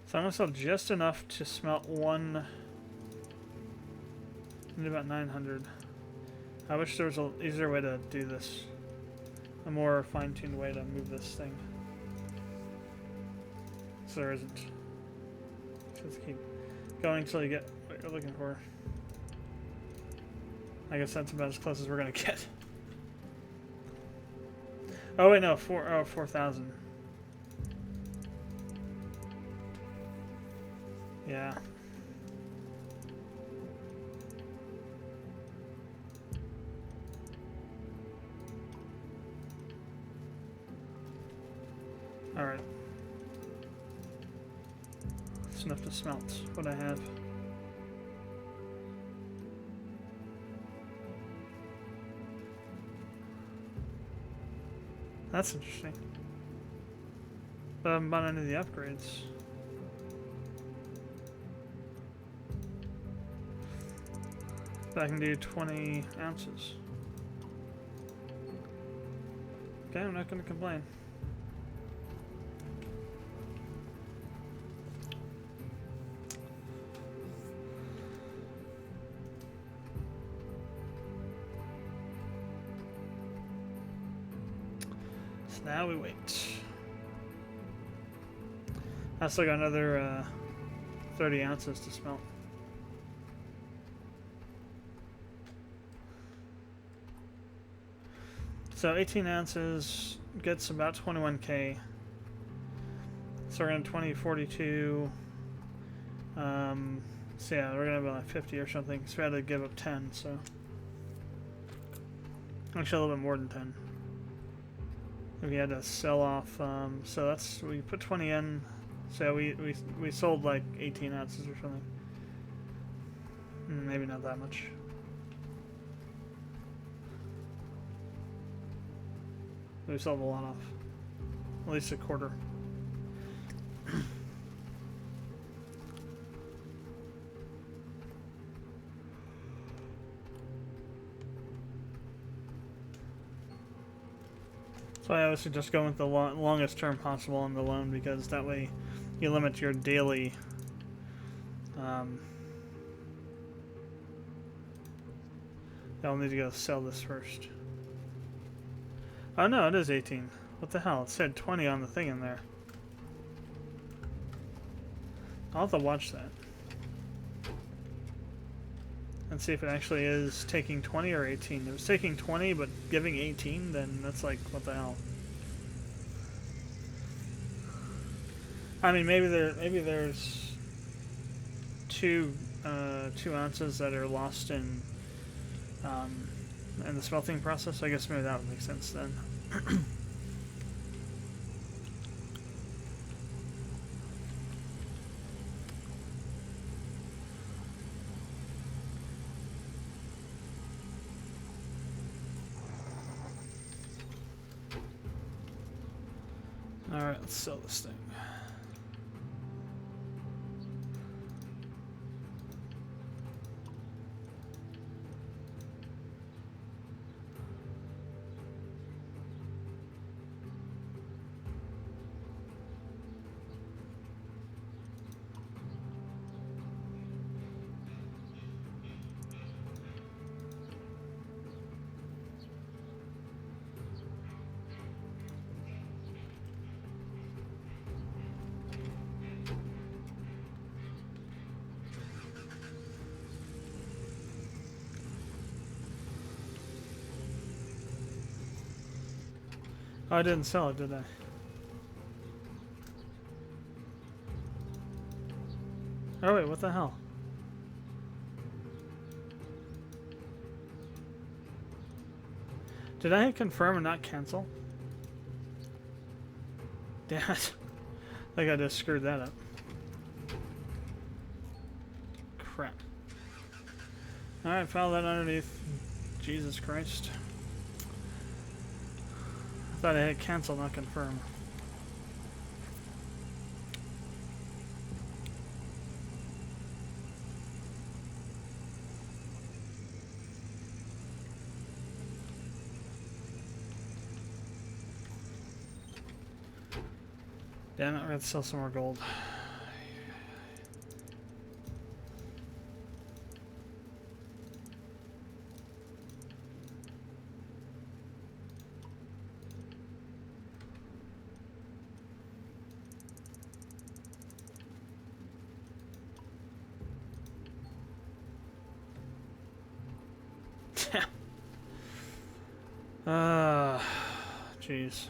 So I'm gonna sell just enough to smelt one. I need about 900. I wish there was an easier way to do this. A more fine-tuned way to move this thing. So there isn't. Just keep going until you get what you're looking for. I guess that's about as close as we're gonna get. Oh wait, no, 4,000. Yeah. Alright. It's enough to smelt what I have. That's interesting. But I haven't bought any of the upgrades. But I can do 20 ounces. Okay, I'm not going to complain. So now we wait. I still got another 30 ounces to smelt. So 18 ounces gets about 21k. So we're gonna 2042. So yeah, we're gonna have like 50 or something. So we had to give up 10. So actually a little bit more than 10. We had to sell off. So that's, we put 20 in. So we sold like 18 ounces or something. Maybe not that much. We sold a lot off. At least a quarter. So I always suggest going with the longest term possible on the loan, because that way you limit your daily I'll need to go sell this first. Oh no, it is 18. What the hell? It said 20 on the thing in there. I'll have to watch that. And see if it actually is taking 20 or 18. If it's taking 20 but giving 18, then that's like, what the hell? I mean, maybe there's two ounces that are lost in the smelting process. I guess maybe that would make sense then. Alright, let's sell this thing. Oh, I didn't sell it, did I? Oh wait, what the hell? Did I hit confirm and not cancel? Damn it. I think I just screwed that up. Crap. Alright, follow that underneath. Jesus Christ. I thought I hit cancel, not confirm. Damn it, we're gonna sell some more gold. Jeez.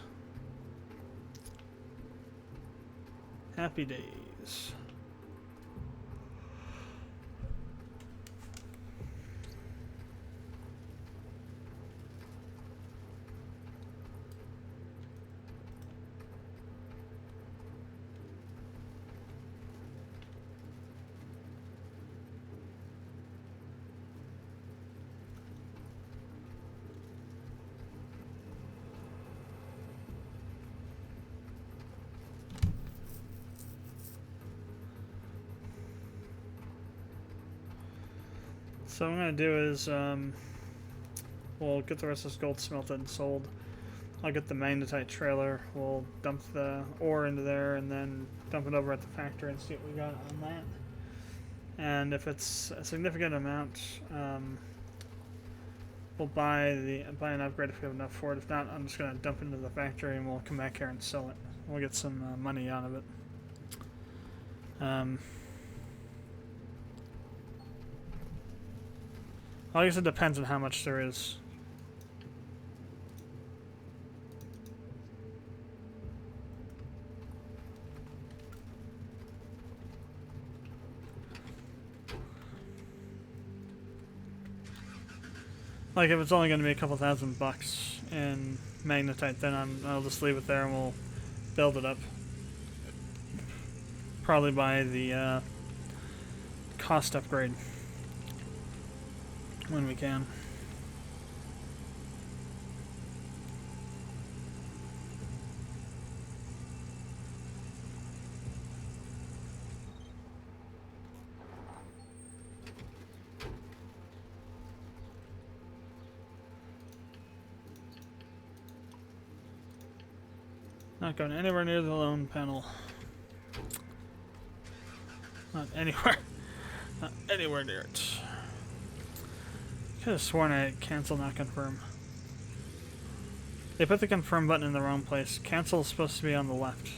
Happy days. So what I'm going to do is, we'll get the rest of this gold smelted and sold. I'll get the magnetite trailer, we'll dump the ore into there, and then dump it over at the factory and see what we got on that. And if it's a significant amount, we'll buy an upgrade if we have enough for it. If not, I'm just going to dump it into the factory and we'll come back here and sell it. We'll get some money out of it. I guess it depends on how much there is. Like if it's only going to be a couple $1,000 in magnetite, then I'll just leave it there and we'll build it up. Probably buy the cost upgrade when we can. Not going anywhere near the loan panel. Not anywhere. Not anywhere near it. Could have sworn I had cancel, not confirm. They put the confirm button in the wrong place. Cancel is supposed to be on the left.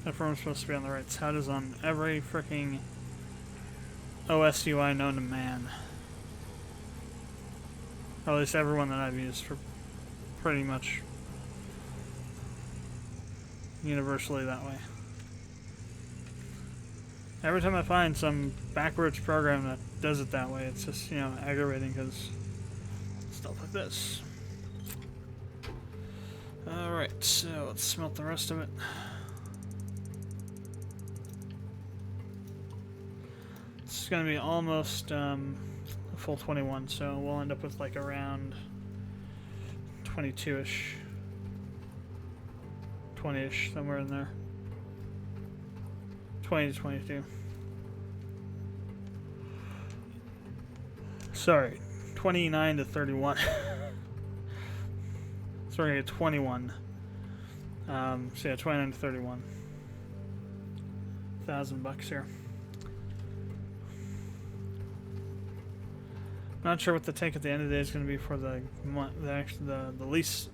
Confirm is supposed to be on the right. So it is on every freaking OS UI known to man. Or at least everyone that I've used for pretty much universally that way. Every time I find some backwards program that does it that way, it's just, you know, aggravating because stuff like this. Alright, so let's smelt the rest of it. It's going to be almost a full 21, so we'll end up with like around 22-ish. 20-ish, somewhere in there. 20 to 22. Sorry, 29 to 31. So we're gonna get 21. So yeah, 29 to 31. $1,000 here. Not sure what the take at the end of the day is going to be for the lease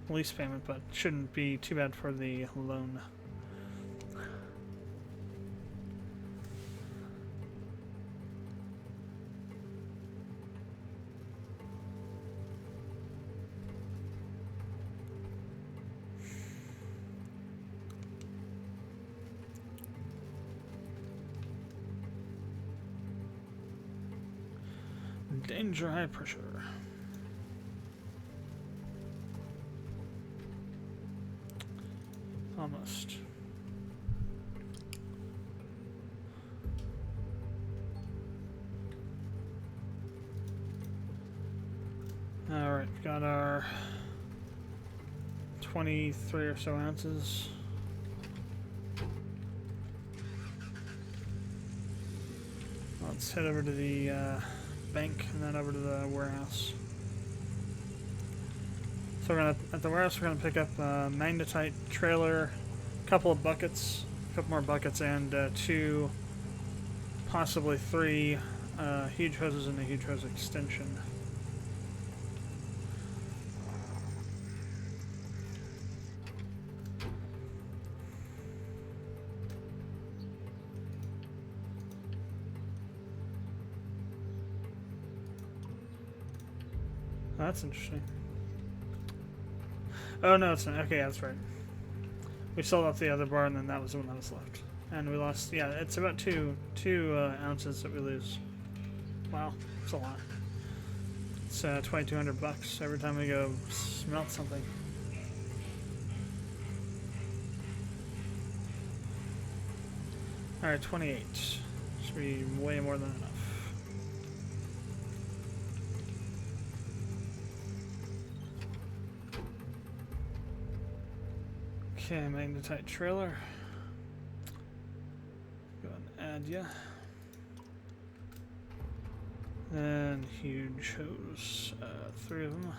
lease payment, but shouldn't be too bad for the loan. Danger, high pressure. cost. Alright, we've got our 23 or so ounces. Let's head over to the bank and then over to the warehouse. So we're gonna, at the warehouse, we're gonna pick up a magnetite trailer, a couple of buckets, a couple more buckets, and 2, possibly 3 huge hoses and a huge hose extension. Oh, that's interesting. Oh no, it's not. Okay, that's right. We sold off the other bar, and then that was the one that was left. And we lost, yeah, it's about two ounces that we lose. Wow, that's a lot. It's $2,200 every time we go smelt something. Alright, 28. Should be way more than enough. Okay, magnetite trailer. Go ahead and add ya. Then huge hose, 3 of them.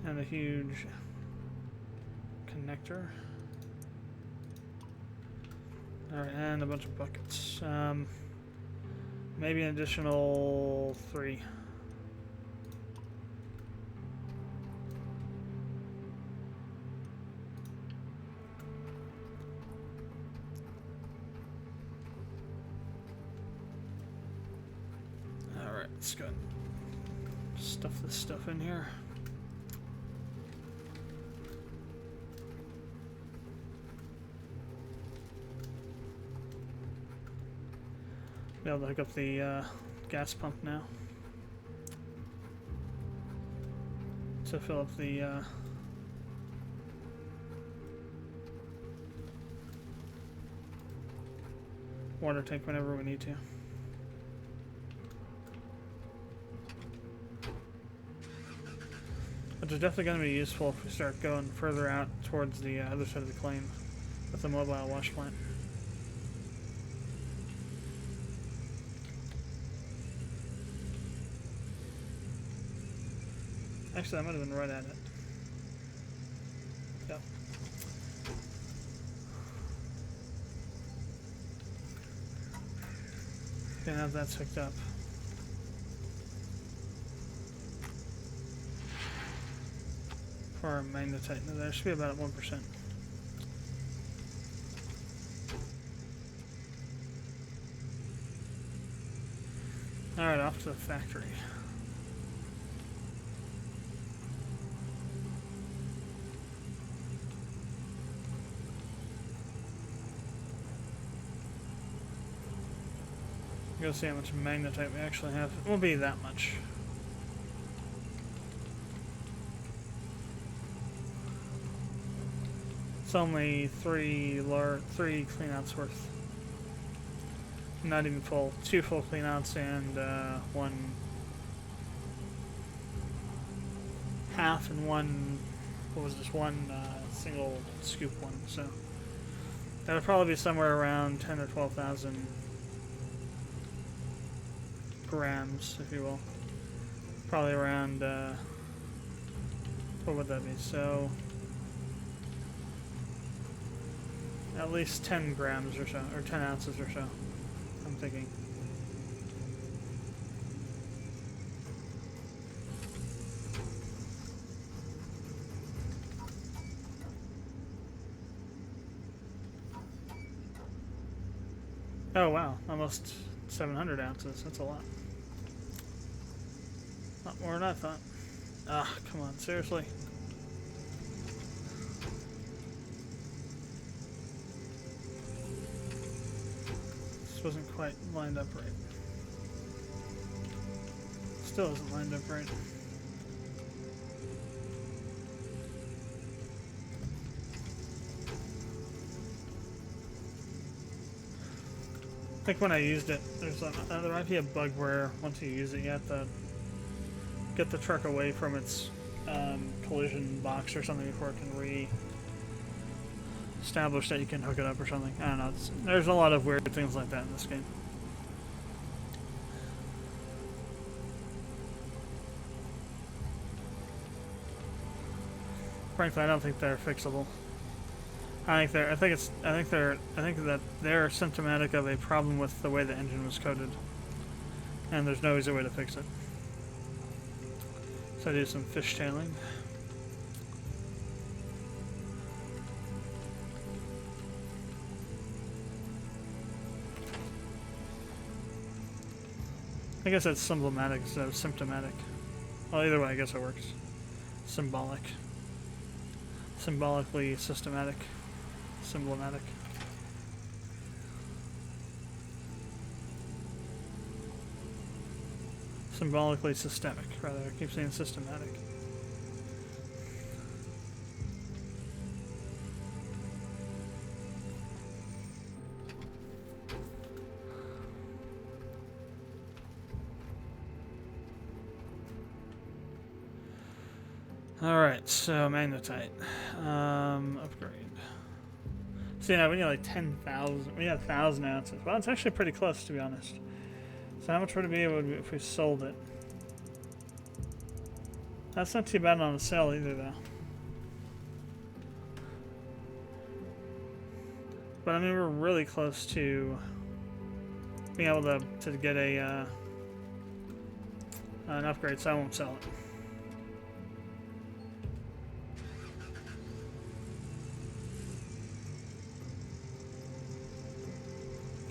And a huge connector. Alright, and a bunch of buckets. Maybe an additional 3. Let's go ahead and stuff this stuff in here. Be able to hook up the gas pump now to fill up the water tank whenever we need to. Which is definitely going to be useful if we start going further out towards the other side of the claim with the mobile wash plant. Actually, I might have been right at it. Yep. Okay, now that's hooked up. For our magnetite, no, there should be about 1%. Alright, off to the factory. Go see how much magnetite we actually have. It won't be that much. It's only 3 cleanouts worth. Not even full. 2 full cleanouts and 1 half and 1. What was this? 1 single scoop one. So that'll probably be somewhere around 10 or 12,000 grams, if you will. Probably around. What would that be? So. At least 10 grams or so, or 10 ounces or so, I'm thinking. Oh wow, almost 700 ounces, that's a lot. Not more than I thought. Ah, come on, seriously? Wasn't quite lined up right. Still isn't lined up right. I think when I used it, there might be a bug where once you use it, you have to get the truck away from its collision box or something before it can establish that you can hook it up or something. I don't know. There's a lot of weird things like that in this game. Frankly, I don't think they're fixable. I think that they're symptomatic of a problem with the way the engine was coded, and there's no easy way to fix it. So I do some fishtailing. I guess that's symptomatic instead of symptomatic. Well, either way, I guess it works. Symbolic. Symbolically systematic. Symbolic. Symbolically systemic, rather. I keep saying systematic. Alright, so magnetite. Upgrade. So yeah, we need like 10,000. We need 1,000 ounces. Well, it's actually pretty close, to be honest. So how much would it be if we sold it? That's not too bad on a sale either, though. But I mean, we're really close to being able to get an upgrade, so I won't sell it.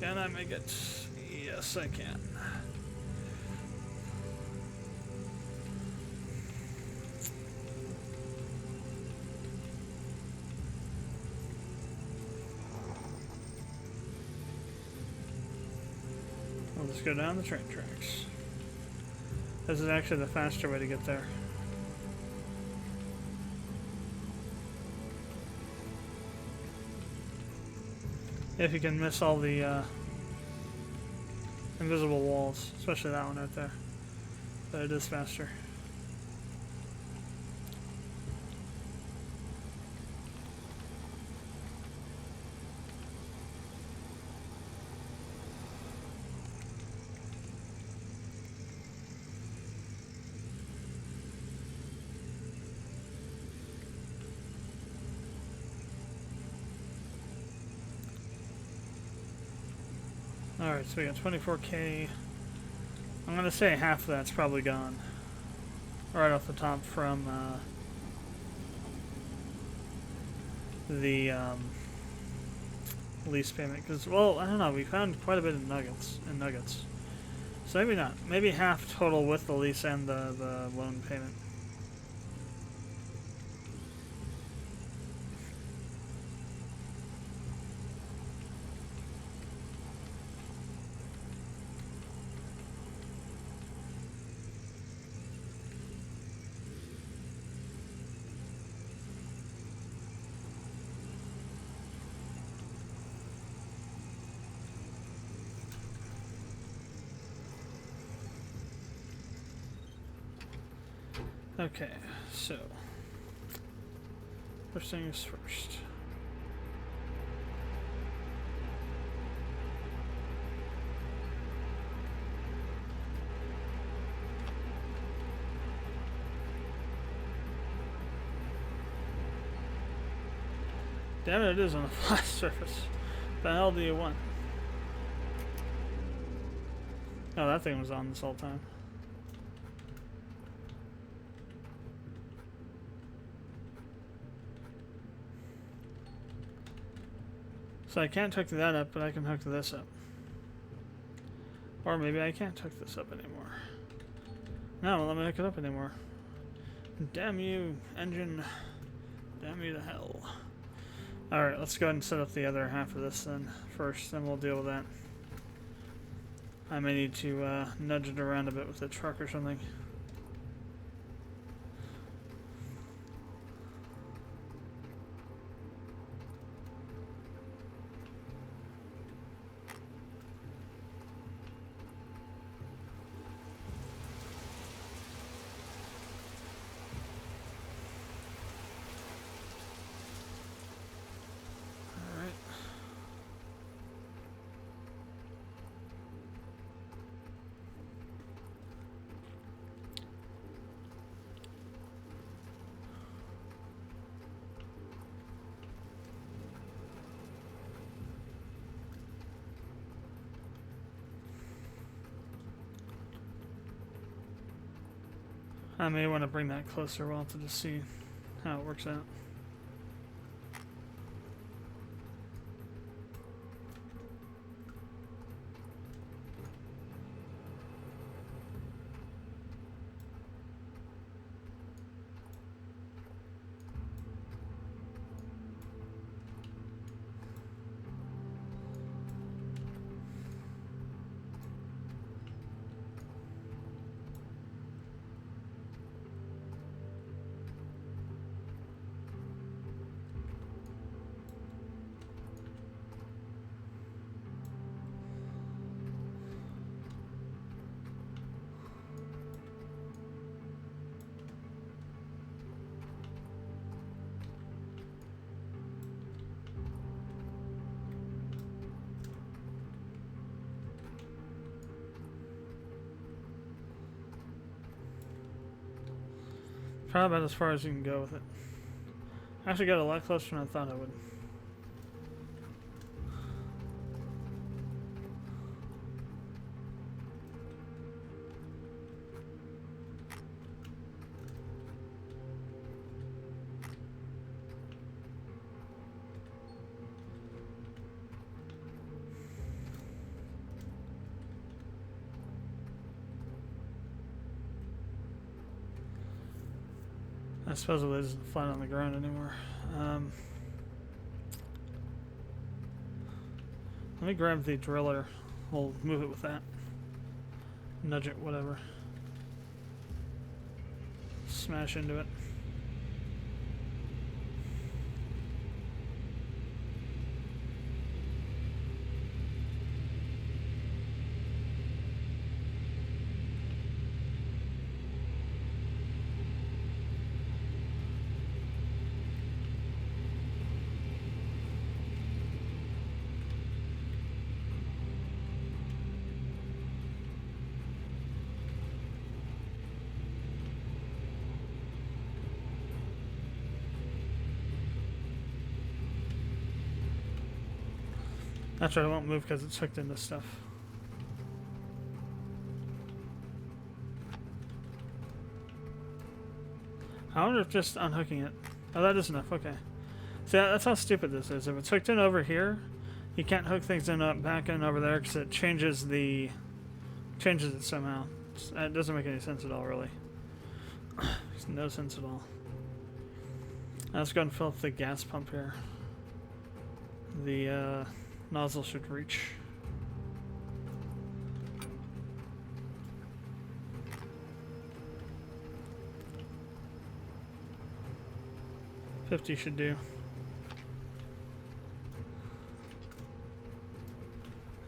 Can I make it? Yes, I can. We'll just go down the train tracks. This is actually the faster way to get there. If you can miss all the invisible walls, especially that one right there. But it is faster. Alright, so we got 24K. I'm gonna say half of that's probably gone. Right off the top from the lease payment. Because, well, I don't know, we found quite a bit of nuggets. So maybe not. Maybe half total with the lease and the loan payment. Okay, so first things first. Damn it, it is on a flat surface. The hell do you want? Oh, that thing was on this whole time. So I can't hook that up, but I can hook this up. Or maybe I can't hook this up anymore. No, won't let me hook it up anymore. Damn you, engine. Damn you to hell. Alright, let's go ahead and set up the other half of this then first, then we'll deal with that. I may need to nudge it around a bit with the truck or something. I may want to bring that closer. We'll have to just see how it works out. Probably about as far as you can go with it. I actually got a lot closer than I thought I would. I suppose it isn't flat on the ground anymore. Let me grab the driller. We'll move it with that. Nudge it, whatever. Smash into it. That's right, I won't move because it's hooked into stuff. I wonder if just unhooking it. Oh, that is enough. Okay. See, that's how stupid this is. If it's hooked in over here, you can't hook things in up back in over there because it changes it somehow. It doesn't make any sense at all, really. Makes no sense at all. Let's go and fill up the gas pump here. The nozzle should reach. $50 should do.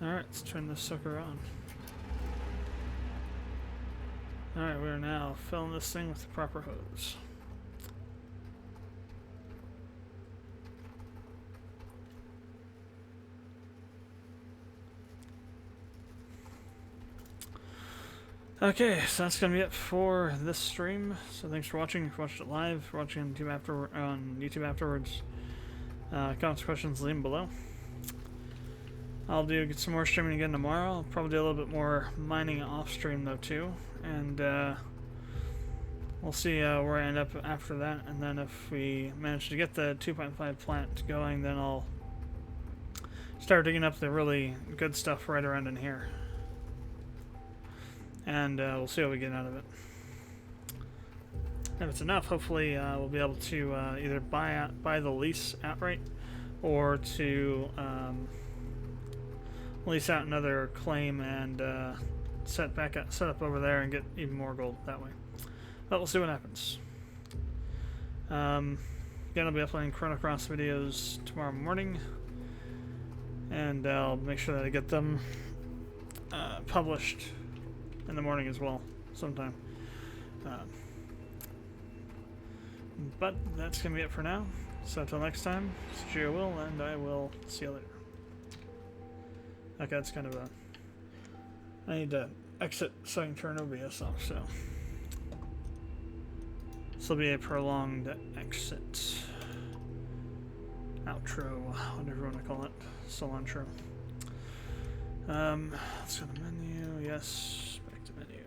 Alright, let's turn this sucker on. Alright, we are now filling this thing with the proper hose. Okay, so that's gonna be it for this stream. So thanks for watching. If you watched it live, if you're watching on YouTube afterwards, comments, questions, leave them below. I'll get some more streaming again tomorrow. I'll probably do a little bit more mining off stream though too, and we'll see where I end up after that. And then if we manage to get the 2.5 plant going, then I'll start digging up the really good stuff right around in here. And we'll see what we get out of it. If it's enough, hopefully we'll be able to either buy the lease outright, or to lease out another claim and set up over there and get even more gold that way. But we'll see what happens. Again, I'll be uploading Chrono Cross videos tomorrow morning, and I'll make sure that I get them published in the morning as well, sometime. But that's going to be it for now. So until next time, it's Geo Will, and I will see you later. Okay, that's kind of I need to exit so I can turn OBS off, so. This will be a prolonged exit. Outro, whatever you want to call it. Cilantro. Let's go to menu, yes. Back to menu.